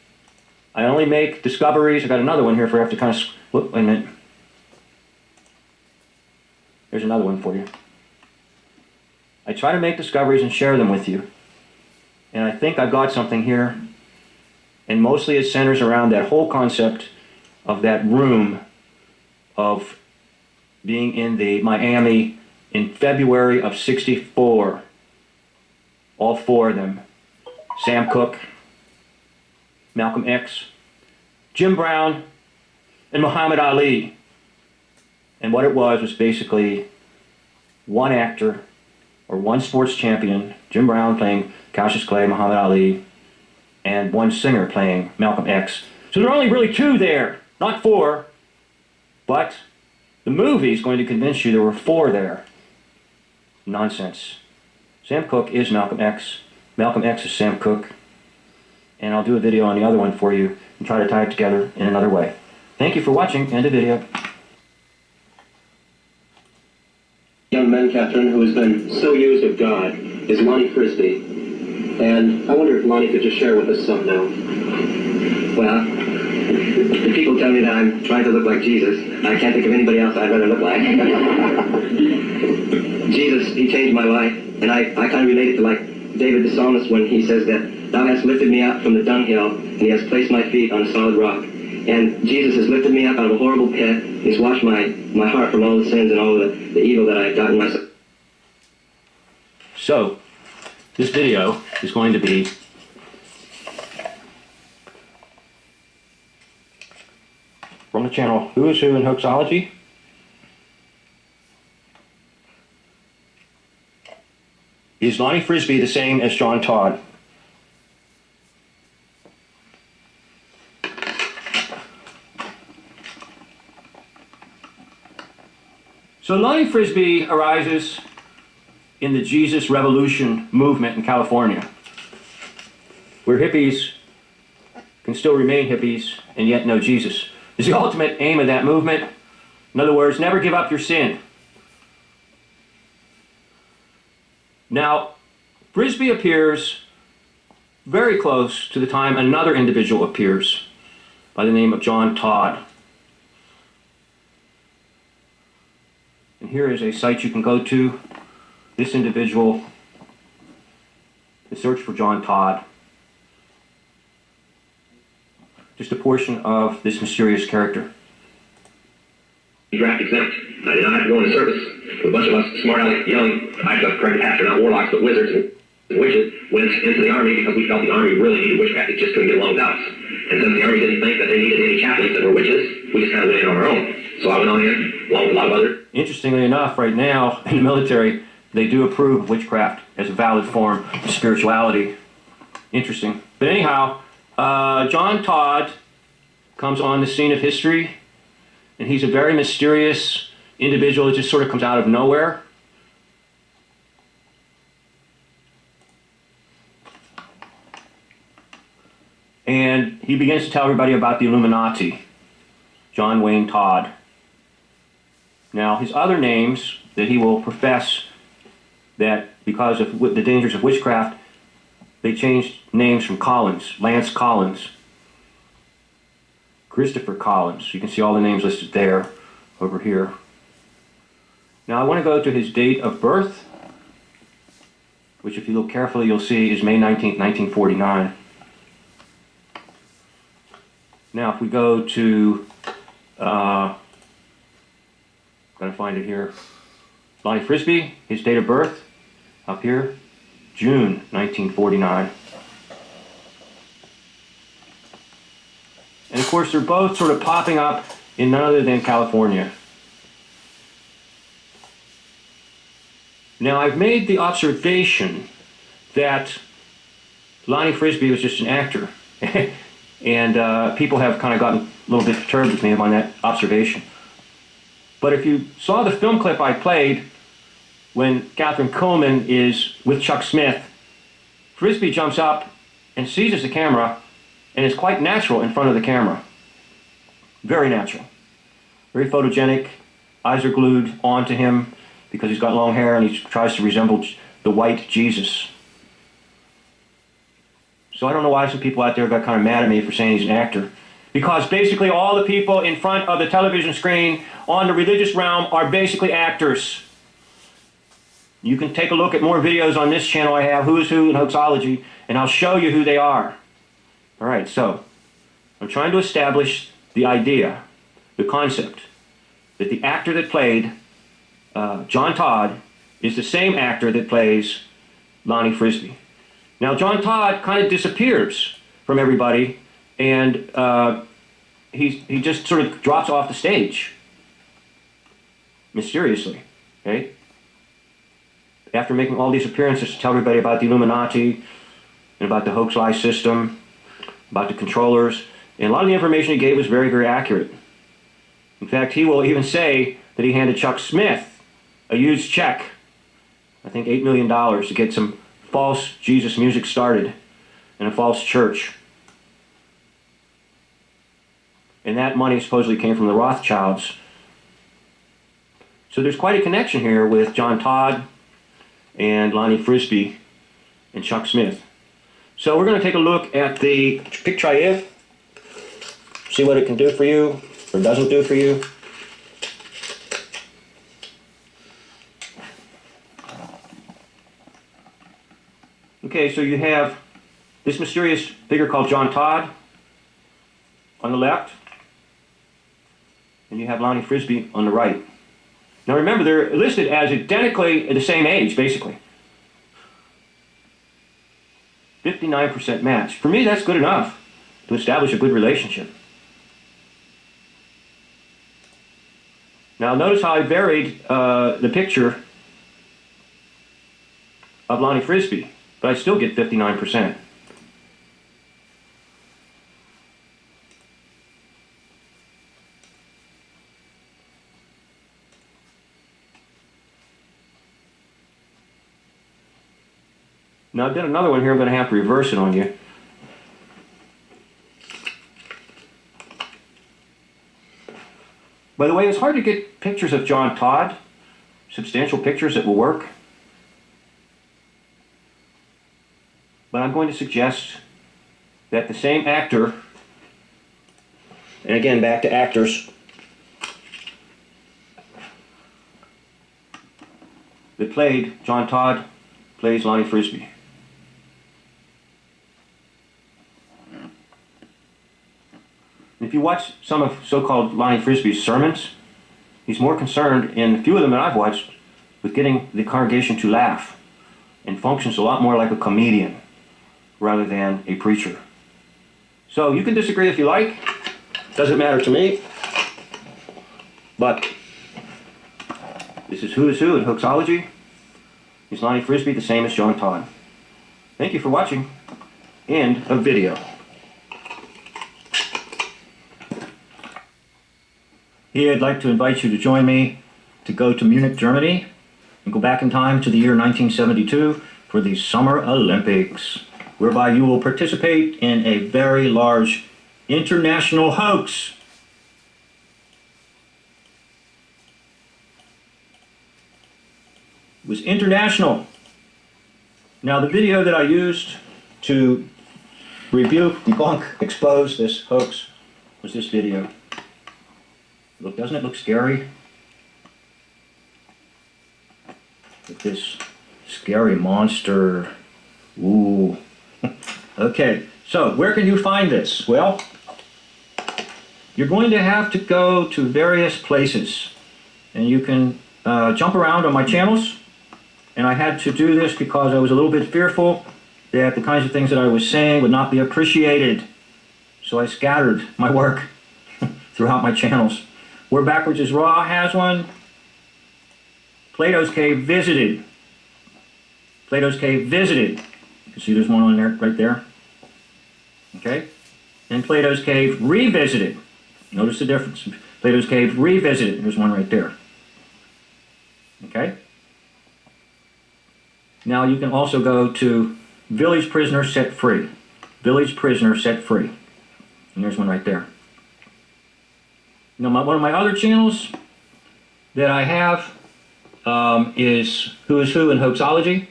S2: I only make discoveries. I got another one here for you. I have to kind of, wait a minute. There's another one for you. I try to make discoveries and share them with you. And I think I've got something here. And mostly it centers around that whole concept of that room of being in the Miami in February of '64. All 4 of them. Sam Cooke, Malcolm X, Jim Brown, and Muhammad Ali. And what it was basically one actor or one sports champion, Jim Brown playing Cassius Clay, Muhammad Ali, and one singer playing Malcolm X. So there are only really 2 there, not 4. But the movie is going to convince you there were 4 there. Nonsense. Sam Cooke is Malcolm X. Malcolm X is Sam Cooke. And I'll do a video on the other one for you and try to tie it together in another way. Thank you for watching. End of video.
S11: Young man, Catherine, who has been so used of God is Lonnie Frisbee. And I wonder if Lonnie could just share with us something now.
S7: Well, the people tell me that I'm trying to look like Jesus. I can't think of anybody else I'd rather look like. Jesus, he changed my life. And I kind of relate it to like David the psalmist when he says that Thou hast lifted me up from the dunghill, and he has placed my feet on a solid rock. And Jesus has lifted me up out of a horrible pit. He's washed my heart from all the sins and all the evil that I've gotten myself.
S2: So, this video is going to be from the channel Who is Who in Hoaxology. Is Lonnie Frisbee the same as John Todd? So Lonnie Frisbee arises in the Jesus Revolution movement in California, where hippies can still remain hippies and yet know Jesus. Is the ultimate aim of that movement. In other words, never give up your sin. Now, Frisbee appears very close to the time another individual appears by the name of John Todd. And here is a site you can go to. This individual, the search for John Todd. Just a portion of this mysterious character.
S7: Draft exempt. I did not have to go into service. A bunch of us smart-aleck, young, I got correct pastor, not warlocks, but wizards and witches, went into the army because we felt the army really needed witchcraft. It just couldn't get along without us. And since the army didn't think that they needed any chaplains that were witches, we just kind of went in on our own. So I went on in, along with a lot of other.
S2: Interestingly enough, right now in the military, they do approve of witchcraft as a valid form of spirituality. Interesting. But anyhow, John Todd comes on the scene of history, and he's a very mysterious individual that just sort of comes out of nowhere. And he begins to tell everybody about the Illuminati, John Wayne Todd. Now, his other names that he will profess that because of the dangers of witchcraft, they changed names from Collins, Lance Collins, Christopher Collins. You can see all the names listed there, over here. Now I want to go to his date of birth, which if you look carefully you'll see is May 19th, 1949. Now if we go to, gotta find it here, Lonnie Frisbee, his date of birth, up here, June 1949. And of course they're both sort of popping up in none other than California. Now I've made the observation that Lonnie Frisbee was just an actor. And people have kind of gotten a little bit perturbed with me on that observation. But if you saw the film clip I played when Catherine Kuhlman is with Chuck Smith, Frisbee jumps up and seizes the camera and is quite natural in front of the camera. Very natural. Very photogenic. Eyes are glued onto him because he's got long hair and he tries to resemble the white Jesus. So I don't know why some people out there got kind of mad at me for saying he's an actor. Because basically all the people in front of the television screen on the religious realm are basically actors. You can take a look at more videos on this channel I have, Who's Who and Hoaxology, and I'll show you who they are. Alright, so I'm trying to establish the idea, the concept, that the actor that played John Todd is the same actor that plays Lonnie Frisbee. Now John Todd kind of disappears from everybody, and he just sort of drops off the stage mysteriously, okay? After making all these appearances to tell everybody about the Illuminati and about the Hoaxology system, about the controllers, and a lot of the information he gave was very, very accurate. In fact, he will even say that he handed Chuck Smith a huge check, I think $8 million, to get some false Jesus music started in a false church. And that money supposedly came from the Rothschilds. So there's quite a connection here with John Todd and Lonnie Frisbee and Chuck Smith. So we're going to take a look at the pick, try, if, see what it can do for you or doesn't do for you. Okay, so you have this mysterious figure called John Todd on the left, and you have Lonnie Frisbee on the right. Now remember, they're listed as identically the same age, basically. 59% match. For me, that's good enough to establish a good relationship. Now notice how I varied the picture of Lonnie Frisbee, but I still get 59%. Now I did another one here, I'm going to have to reverse it on you. By the way, it's hard to get pictures of John Todd, substantial pictures that will work. But I'm going to suggest that the same actor, and again back to actors, that played John Todd plays Lonnie Frisbee. If you watch some of so-called Lonnie Frisbee's sermons, he's more concerned, in a few of them that I've watched, with getting the congregation to laugh, and functions a lot more like a comedian rather than a preacher. So you can disagree if you like, doesn't matter to me, but this is Who's Who in Hoaxology. Is Lonnie Frisbee the same as John Todd? Thank you for watching. End of video. Here I'd like to invite you to join me to go to Munich, Germany, and go back in time to the year 1972 for the Summer Olympics, whereby you will participate in a very large international hoax. It was international. Now the video that I used to rebuke, debunk, expose this hoax was this video. Look, doesn't it look scary? With this scary monster. Ooh. Okay, so where can you find this? Well, you're going to have to go to various places, and you can jump around on my channels. And I had to do this because I was a little bit fearful that the kinds of things that I was saying would not be appreciated. So I scattered my work throughout my channels. Where Backwards is Raw has one. Plato's Cave Visited. Plato's Cave Visited. You can see there's one on there, right there. Okay? And Plato's Cave Revisited. Notice the difference. Plato's Cave Revisited. There's one right there. Okay? Now you can also go to Village Prisoner Set Free. Village Prisoner Set Free. And there's one right there. Now one of my other channels that I have is Who's Who in Hoaxology.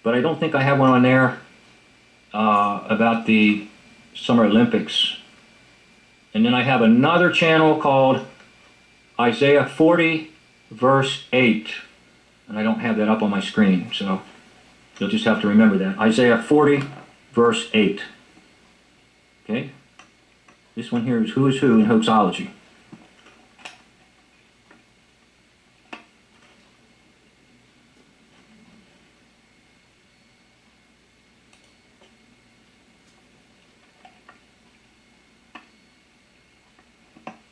S2: But I don't think I have one on there about the Summer Olympics. And then I have another channel called Isaiah 40 verse 8. And I don't have that up on my screen, so you'll just have to remember that. Isaiah 40 verse 8. Okay? This one here is Who's Who in Hoaxology.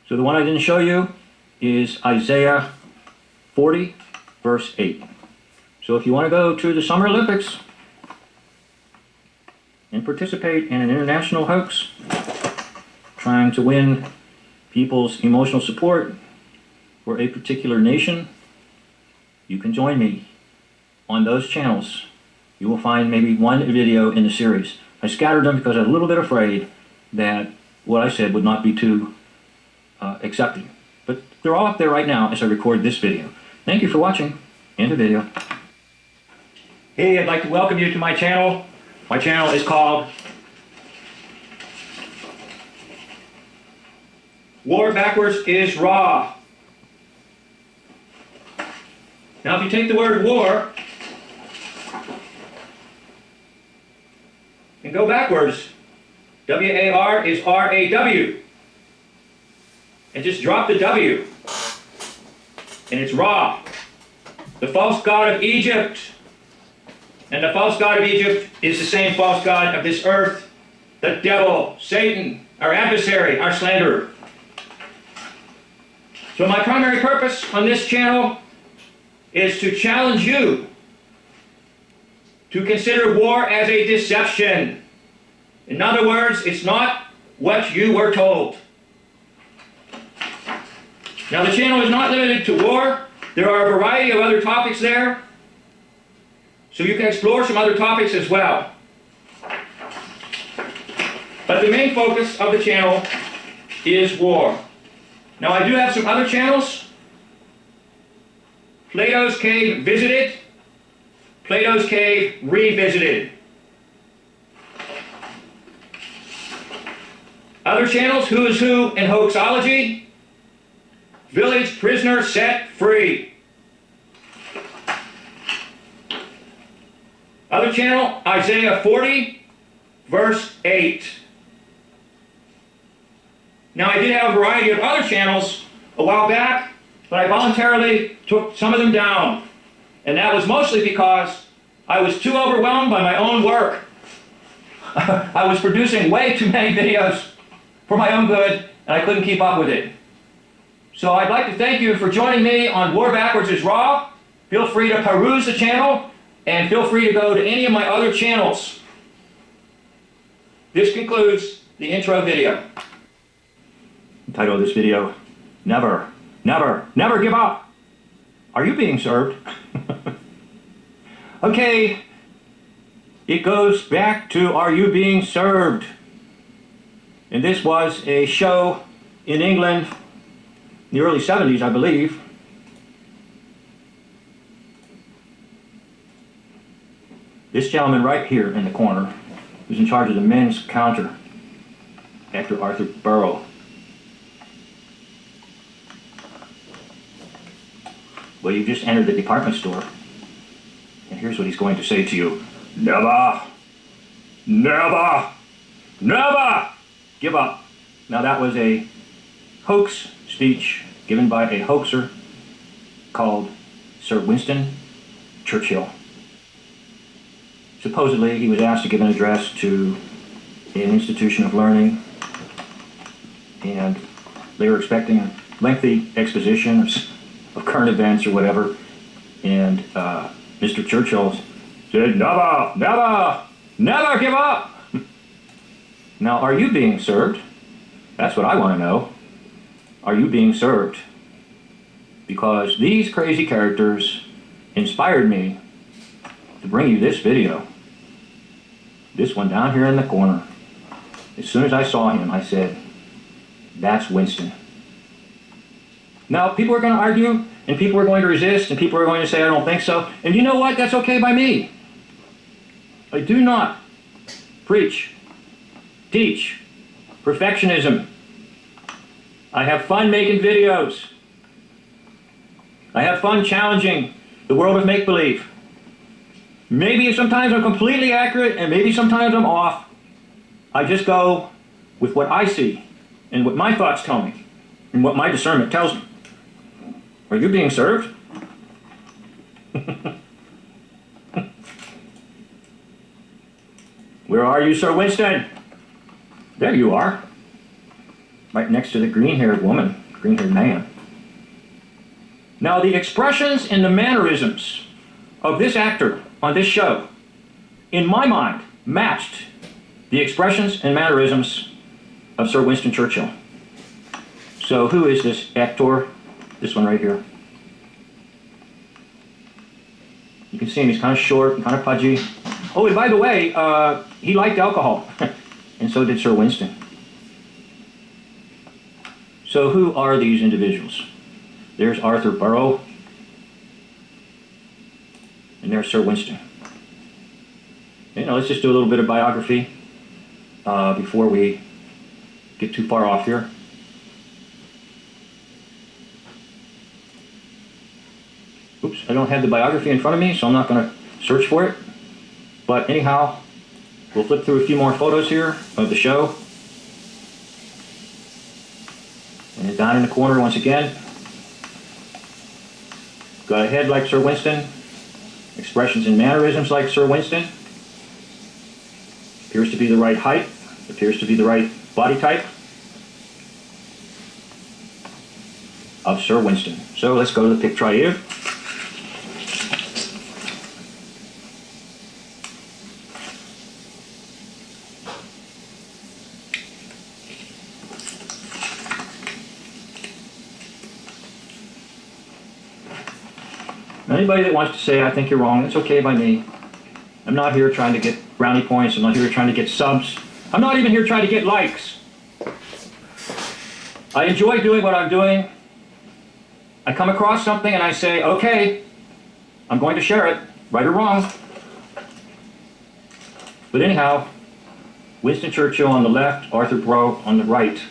S2: So the one I didn't show you is Isaiah 40 verse 8. So if you want to go to the Summer Olympics and participate in an international hoax, trying to win people's emotional support for a particular nation, you can join me on those channels. You will find maybe one video in the series. I scattered them because I was a little bit afraid that what I said would not be too accepted. But they're all up there right now as I record this video. Thank you for watching. End of video. Hey, I'd like to welcome you to my channel. My channel is called War Backwards is Raw. Now if you take the word war and go backwards, W-A-R is R-A-W. And just drop the W. And it's Ra, the false god of Egypt. And the false god of Egypt is the same false god of this earth, the devil, Satan, our adversary, our slanderer. So my primary purpose on this channel is to challenge you to consider war as a deception. In other words, it's not what you were told. Now the channel is not limited to war. There are a variety of other topics there. so you can explore some other topics as well. But the main focus of the channel is war. Now I do have some other channels. Plato's Cave Visited, Plato's Cave Revisited. Other channels, Who is Who in Hoaxology, Village Prisoner Set Free. Other channel, Isaiah 40, verse 8. Now I did have a variety of other channels a while back, but I voluntarily took some of them down. And that was mostly because I was too overwhelmed by my own work. I was producing way too many videos for my own good, and I couldn't keep up with it. So I'd like to thank you for joining me on War Backwards is Raw. Feel free to peruse the channel, and feel free to go to any of my other channels. This concludes the intro video. The title of this video, Never, Never, Never Give Up. Are you being served? Okay, it goes back to Are You Being Served? And this was a show in England in the early 70s, I believe. This gentleman right here in the corner was in charge of the men's counter, Actor Arthur Burrow. Well, you just entered the department store, and here's what he's going to say to you. Never, never, never give up. Now that was a hoax speech given by a hoaxer called Sir Winston Churchill. Supposedly he was asked to give an address to an institution of learning, and they were expecting a lengthy exposition of current events or whatever, and Mr. Churchill said, never, never, never give up. Now, are you being served? That's what I want to know. Are you being served? Because these crazy characters inspired me to bring you this video. This one down here in the corner. As soon as I saw him, I said, that's Winston. Now, people are going to argue, and people are going to resist, and people are going to say, I don't think so. And you know what? That's okay by me. I do not preach, teach perfectionism. I have fun making videos. I have fun challenging the world of make-believe. Maybe sometimes I'm completely accurate, and maybe sometimes I'm off. I just go with what I see, and what my thoughts tell me, and what my discernment tells me. Are you being served? Where are you, Sir Winston? There you are. Right next to the green-haired woman, green-haired man. Now, the expressions and the mannerisms of this actor on this show, in my mind, matched the expressions and mannerisms of Sir Winston Churchill. So who is this actor? This one right here. You can see him, he's kind of short and kind of pudgy. Oh, and by the way, he liked alcohol, and so did Sir Winston. So who are these individuals? There's Arthur Burrow, and there's Sir Winston. Okay, now let's just do a little bit of biography before we get too far off here. Oops, I don't have the biography in front of me, so I'm not going to search for it. But anyhow, we'll flip through a few more photos here of the show. And down in the corner once again. Got a head like Sir Winston. Expressions and mannerisms like Sir Winston. Appears to be the right height. Appears to be the right body type of Sir Winston. So let's go to the picture. Anybody that wants to say, I think you're wrong, it's okay by me. I'm not here trying to get brownie points. I'm not here trying to get subs. I'm not even here trying to get likes. I enjoy doing what I'm doing. I come across something and I say, okay, I'm going to share it, right or wrong. But anyhow, Winston Churchill on the left, Arthur Brough on the right,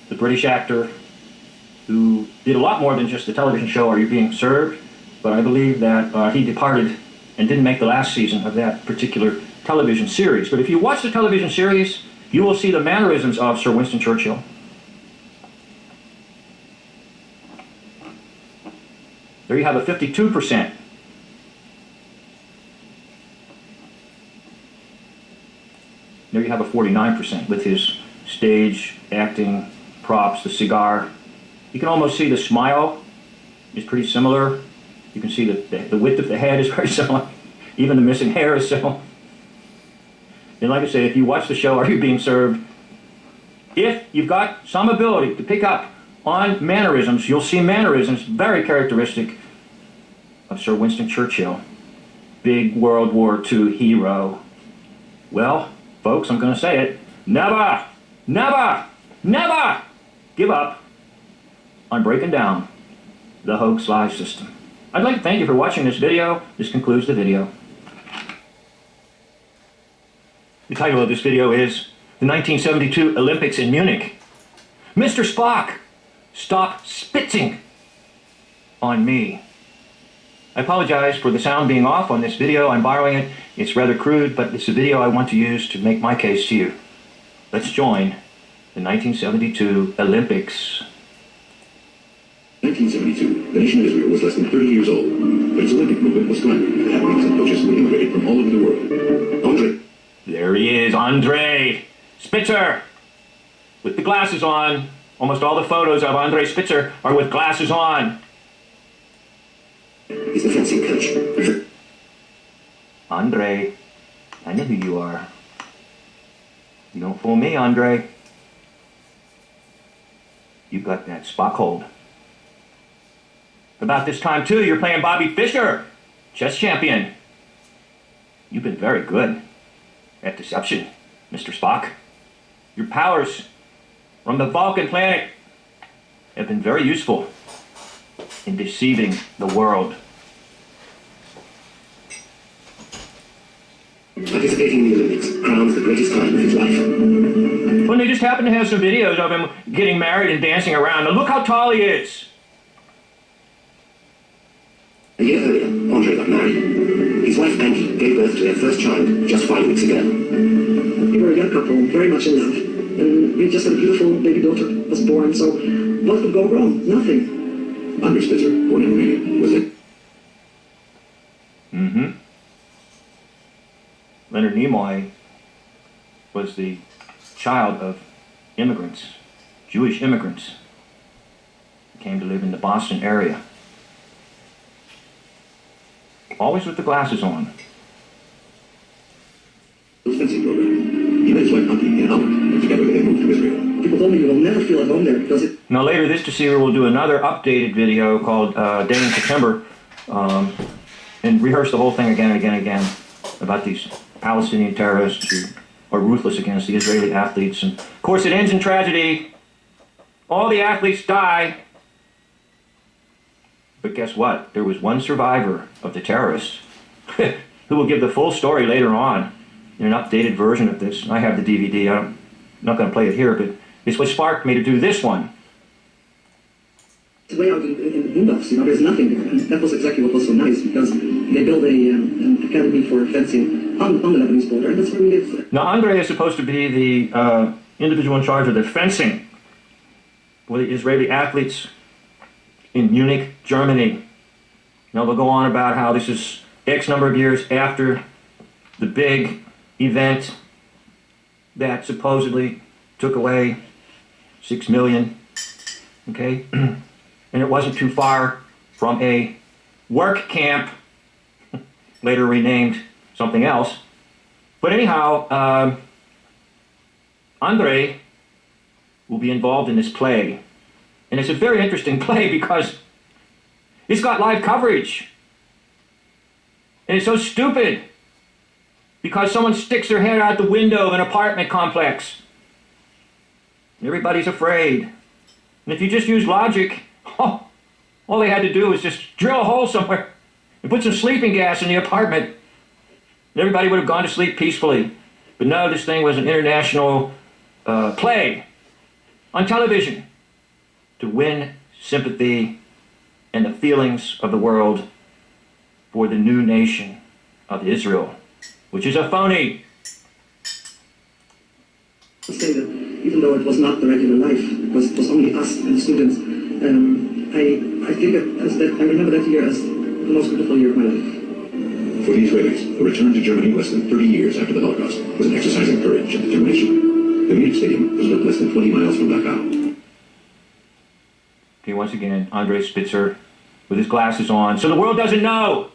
S2: the British actor who did a lot more than just the television show Are You Being Served? But I believe that he departed and didn't make the last season of that particular television series. But if you watch the television series, you will see the mannerisms of Sir Winston Churchill. There you have a 52%. There you have a 49% with his stage, acting, props, the cigar. You can almost see the smile is pretty similar. You can see the width of the head is very similar. Even the missing hair is similar. And like I say, if you watch the show Are You Being Served? If you've got some ability to pick up on mannerisms, you'll see mannerisms very characteristic of Sir Winston Churchill, big World War II hero. Well, folks, I'm going to say it. Never, never, never give up on breaking down the hoax live system. I'd like to thank you for watching this video. This concludes the video. The title of this video is The 1972 Olympics in Munich. Mr. Spock, stop spitting on me. I apologize for the sound being off on this video. I'm borrowing it. It's rather crude, but it's a video I want to use to make my case to you. Let's join the 1972 Olympics.
S8: 1972, the nation of Israel was less than 30 years old, but its Olympic movement was thriving, with athletes and coaches who immigrated from all over the world. Andre.
S2: There he is, Andre Spitzer, with the glasses on. Almost all the photos of Andre Spitzer are with glasses on.
S8: He's the fencing coach.
S2: Andre, I know who you are. You don't fool me, Andre. You got that Spock hold. About this time, too, you're playing Bobby Fischer, chess champion. You've been very good at deception, Mr. Spock. Your powers from the Vulcan planet have been very useful in deceiving the world.
S8: Participating in the Olympics crowns the greatest time of his life.
S2: Well, they just happen to have some videos of him getting married and dancing around. Now look how tall he is.
S8: A year earlier, Andre got married. His wife Angie gave birth to their first child just 5 weeks ago.
S12: We were a young couple, very much in love, and we just had a beautiful baby daughter was born, so what could go wrong? Nothing.
S8: Andre Spitzer, born in Romania, was it?
S2: Leonard Nimoy was the child of immigrants, Jewish immigrants, who came to live in the Boston area. Always with the glasses on.
S8: Fencing program. He met his wife Angie in Holland, and together they moved to Israel.
S12: People told me you will never feel at home there because it...
S2: Now later this deceiver will do another updated video called Day in September, and rehearse the whole thing again and again and again about these Palestinian terrorists who are ruthless against the Israeli athletes. And of course it ends in tragedy. All the athletes die. But guess what? There was one survivor of the terrorists who will give the full story later on in an updated version of this. I have the DVD. I'm not going to play it here, but it's what sparked me to do this one.
S12: Way out in Boondocks, there's nothing there. And that was exactly what was so nice, because they built an academy for fencing on the Lebanese border, and that's where we live.
S2: Now, Andre is supposed to be the individual in charge of the fencing for the Israeli athletes in Munich, Germany. Now, they'll go on about how this is X number of years after the big event that supposedly took away 6 million, okay? And it wasn't too far from a work camp, later renamed something else. But anyhow, Andre will be involved in this play. And it's a very interesting play because it's got live coverage. And it's so stupid. because someone sticks their head out the window of an apartment complex. Everybody's afraid. And if you just use logic, all they had to do was just drill a hole somewhere and put some sleeping gas in the apartment. Everybody would have gone to sleep peacefully. But no, this thing was an international play on television to win sympathy and the feelings of the world for the new nation of Israel, which is a phony.
S12: To say that even though it was not the regular life, because it was only us and the students, I think I remember that year as the most beautiful year of my life.
S6: For the Israelis, a return to Germany less than 30 years after the Holocaust was an exercise in courage and determination. The Munich Stadium was built less than 20 miles from Dachau.
S2: Okay, once again, Andre Spitzer with his glasses on. So the world doesn't know.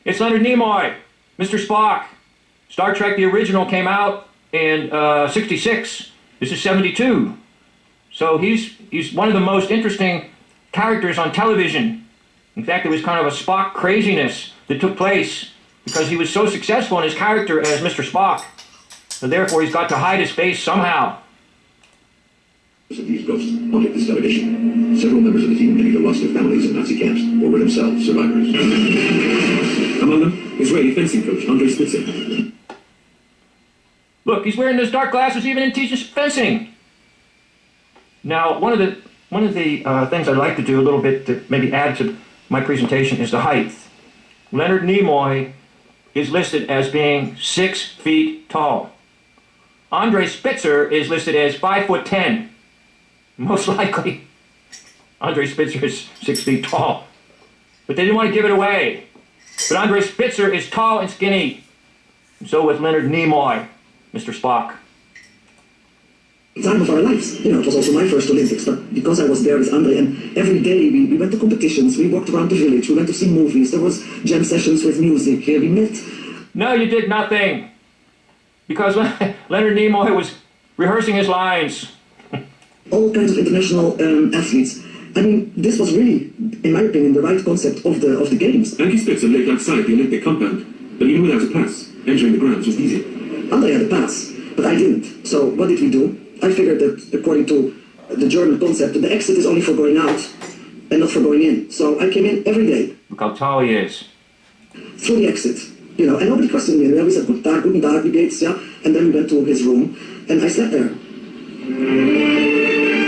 S2: It's Leonard Nimoy, Mr. Spock. Star Trek, the original, came out in 66. This is 72. So he's one of the most interesting characters on television. In fact, it was kind of a Spock craziness that took place because he was so successful in his character as Mr. Spock. So therefore, he's got to hide his face somehow.
S6: Of these ghosts haunted this television. Several members of the team had either lost their families in Nazi camps or were themselves survivors. Among them, Israeli fencing coach Andre Spitzer.
S2: Look, he's wearing those dark glasses even in teaching fencing. Now, one of the things I'd like to do a little bit to maybe add to my presentation is the height. Leonard Nimoy is listed as being 6 feet tall. Andre Spitzer is listed as 5'10". Most likely, Andre Spitzer is 6 feet tall. But they didn't want to give it away. But Andre Spitzer is tall and skinny. And so was Leonard Nimoy, Mr. Spock.
S12: Time of our lives. You know, it was also my first Olympics, but because I was there with Andre, and every day we went to competitions, we walked around the village, we went to see movies, there was jam sessions with music, we met.
S2: No, you did nothing. Because Leonard Nimoy was rehearsing his lines.
S12: All kinds of international athletes. I mean, this was really, in my opinion, the right concept of the games.
S6: Andy Spitzer lived outside the Olympic compound, but even without a pass, entering the grounds was easy.
S12: Andre had a pass, but I didn't. So what did we do? I figured that according to the German concept, the exit is only for going out and not for going in. So I came in every day.
S2: Look how tall he is.
S12: Through the exit, you know, and nobody questioned me. We said, guten Tag, wie geht's, yeah? And then we went to his room, and I slept there.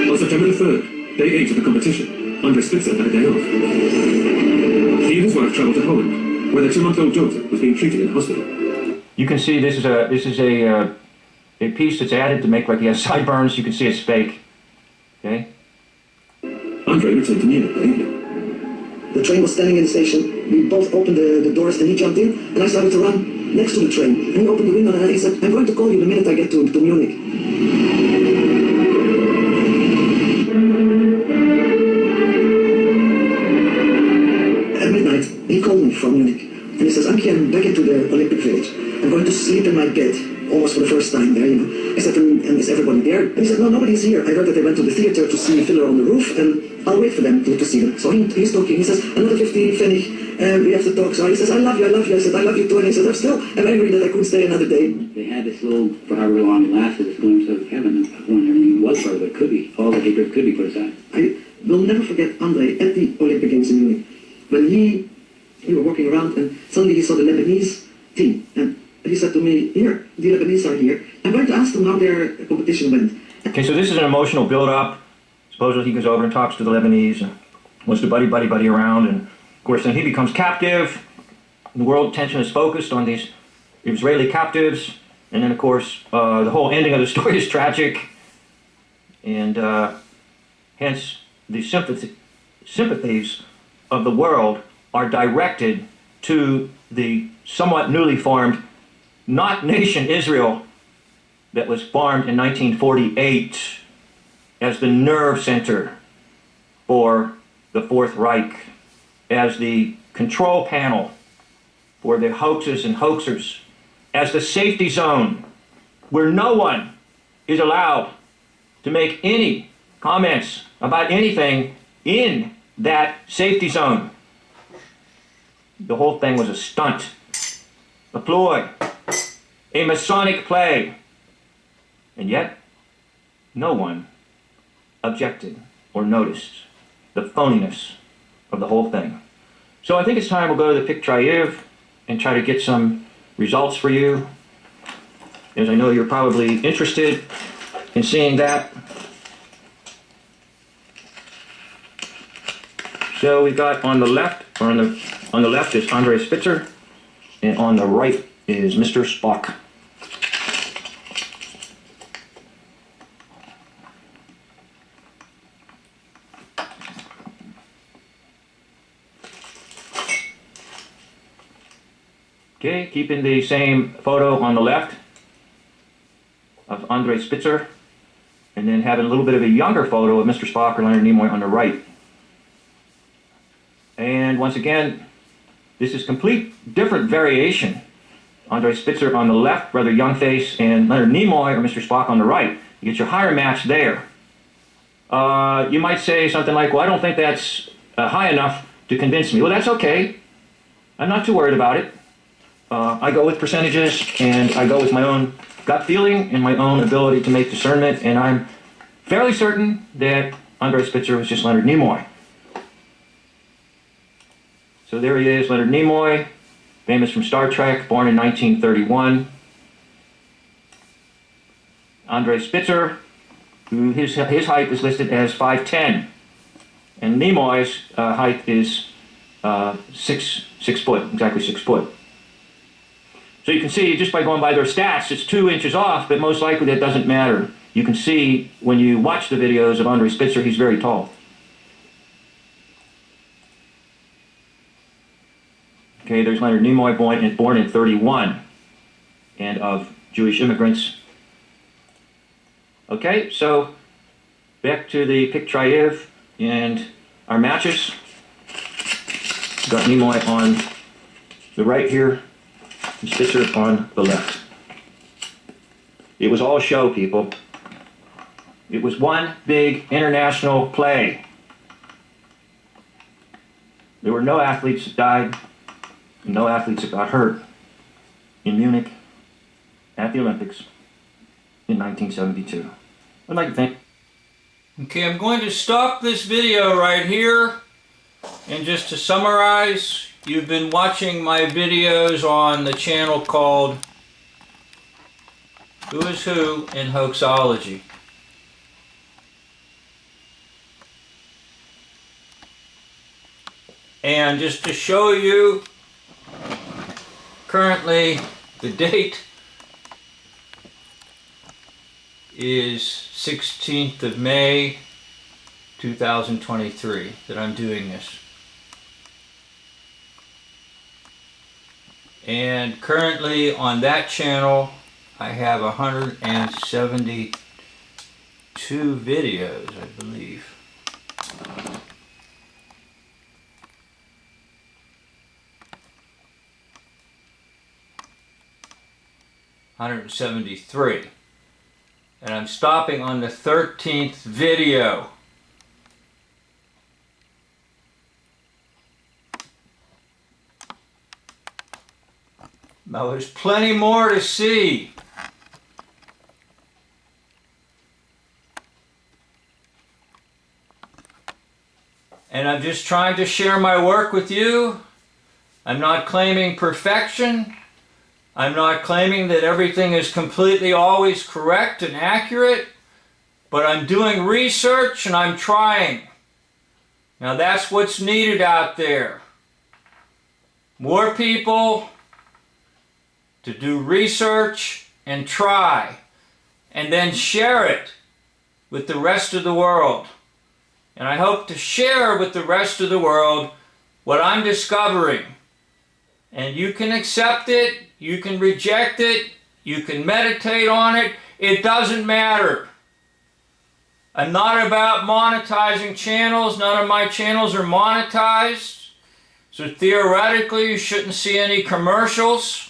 S6: On September the 3rd, day 8 of the competition, Andre Spitzer had a day off. He and his wife travelled to Holland, where their 2-month-old daughter was being treated in a hospital.
S2: You can see this is a piece that's added to make like he has sideburns. You can see it's fake. Okay?
S6: Andre returned to Munich that evening.
S12: The train was standing in the station. We both opened the doors and he jumped in, and I started to run next to the train. And he opened the window and he said, I'm going to call you the minute I get to Munich. At midnight, he called me from Munich. And he says, I'm here back into the Olympic Village. I'm going to sleep in my bed, almost for the first time there, you know. I said, and is everybody there? And he said, no, nobody's here. I heard that they went to the theater to see Fiddler on the Roof, and I'll wait for them to see them. So he's talking. He says, another 50 Pfennig, and we have to talk. So he says, I love you. I said, I love you too. And he says, I'm angry that I couldn't stay another day.
S13: They had this little, for however long it lasted, this glimpse of heaven. I wonder if it was part of what it could be. All the hatred could be put aside.
S12: I will never forget Andre at the Olympic Games in Munich. When we were walking around, and suddenly he saw the Lebanese team. And he said to me, here, the Lebanese are here. I'm going to ask them how their competition went.
S2: Okay, so this is an emotional build-up. Supposedly he goes over and talks to the Lebanese and wants to buddy around. And of course, then he becomes captive. The world attention is focused on these Israeli captives. And then, of course, the whole ending of the story is tragic. And hence, the sympathies of the world are directed to the somewhat newly formed not nation Israel that was formed in 1948 as the nerve center for the Fourth Reich, as the control panel for the hoaxes and hoaxers, as the safety zone where no one is allowed to make any comments about anything in that safety zone. The whole thing was a stunt, a ploy. a Masonic play. And yet, no one objected or noticed the phoniness of the whole thing. So I think it's time we'll go to the Pictriv and try to get some results for you, as I know you're probably interested in seeing that. So we've got on the left, or on the left is Andre Spitzer, and on the right is Mr. Spock. Okay, keeping the same photo on the left of Andre Spitzer, and then having a little bit of a younger photo of Mr. Spock or Leonard Nimoy on the right. And once again, this is complete different variation. Andre Spitzer on the left, rather young face, and Leonard Nimoy or Mr. Spock on the right. You get your higher match there. You might say something like, well, I don't think that's high enough to convince me. Well, that's okay. I'm not too worried about it. I go with percentages, and I go with my own gut feeling and my own ability to make discernment, and I'm fairly certain that Andre Spitzer was just Leonard Nimoy. So there he is, Leonard Nimoy, famous from Star Trek, born in 1931. Andre Spitzer, who his height is listed as 5'10", and Nimoy's height is 6 foot, exactly 6 foot. So you can see, just by going by their stats, it's 2 inches off, but most likely that doesn't matter. You can see when you watch the videos of Andre Spitzer, he's very tall. Okay, there's Leonard Nimoy, born in 31, and of Jewish immigrants. Okay, so back to the Pictriv and our matches. Got Nimoy on the right here, and Spitzer on the left. It was all show, people. It was one big international play. There were no athletes that died, and no athletes that got hurt in Munich at the Olympics in 1972. I'd like to thank...
S1: Okay, I'm going to stop this video right here, and just to summarize, you've been watching my videos on the channel called Who is Who in Hoaxology. And just to show you, currently the date is 16th of May 2023 that I'm doing this. And currently on that channel I have 172 videos, I believe. $173, and I'm stopping on the 13th video. Now there's plenty more to see. And I'm just trying to share my work with you. I'm not claiming perfection. I'm not claiming that everything is completely always correct and accurate, but I'm doing research and I'm trying. Now that's what's needed out there. More people to do research and try, and then share it with the rest of the world. And I hope to share with the rest of the world what I'm discovering. And you can accept it, you can reject it, you can meditate on it, it doesn't matter. I'm not about monetizing channels, none of my channels are monetized, so theoretically you shouldn't see any commercials.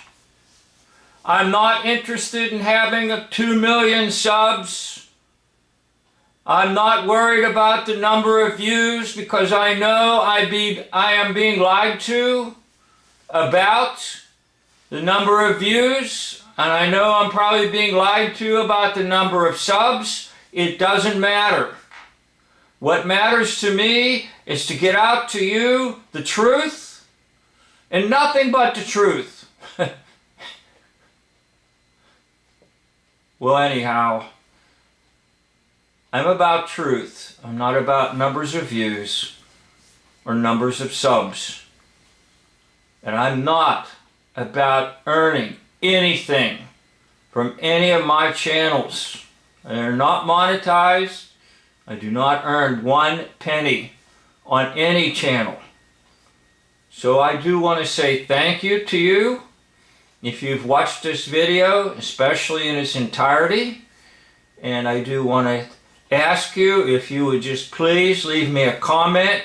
S1: I'm not interested in having 2 million subs. I'm not worried about the number of views because I know I am being lied to about the number of views. and I know I'm probably being lied to about the number of subs. It doesn't matter. What matters to me is to get out to you the truth and nothing but the truth. Well, anyhow, I'm about truth. I'm not about numbers of views or numbers of subs. And I'm not about earning anything from any of my channels. They're not monetized. I do not earn 1 penny on any channel. So I do want to say thank you to you if you've watched this video, especially in its entirety. And I do want to ask you if you would just please leave me a comment.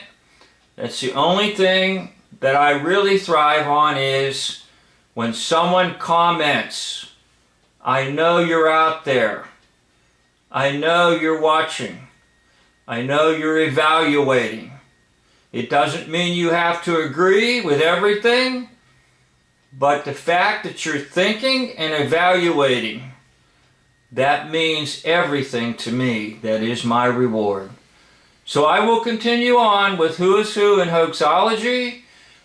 S1: That's the only thing that I really thrive on, is when someone comments. I know you're out there. I know you're watching. I know you're evaluating. It doesn't mean you have to agree with everything, but the fact that you're thinking and evaluating, that means everything to me. That is my reward. So I will continue on with Who is Who in Hoaxology.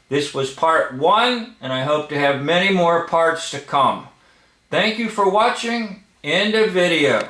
S1: This was part 1, and I hope to have many more parts to come. Thank you for watching. End of video.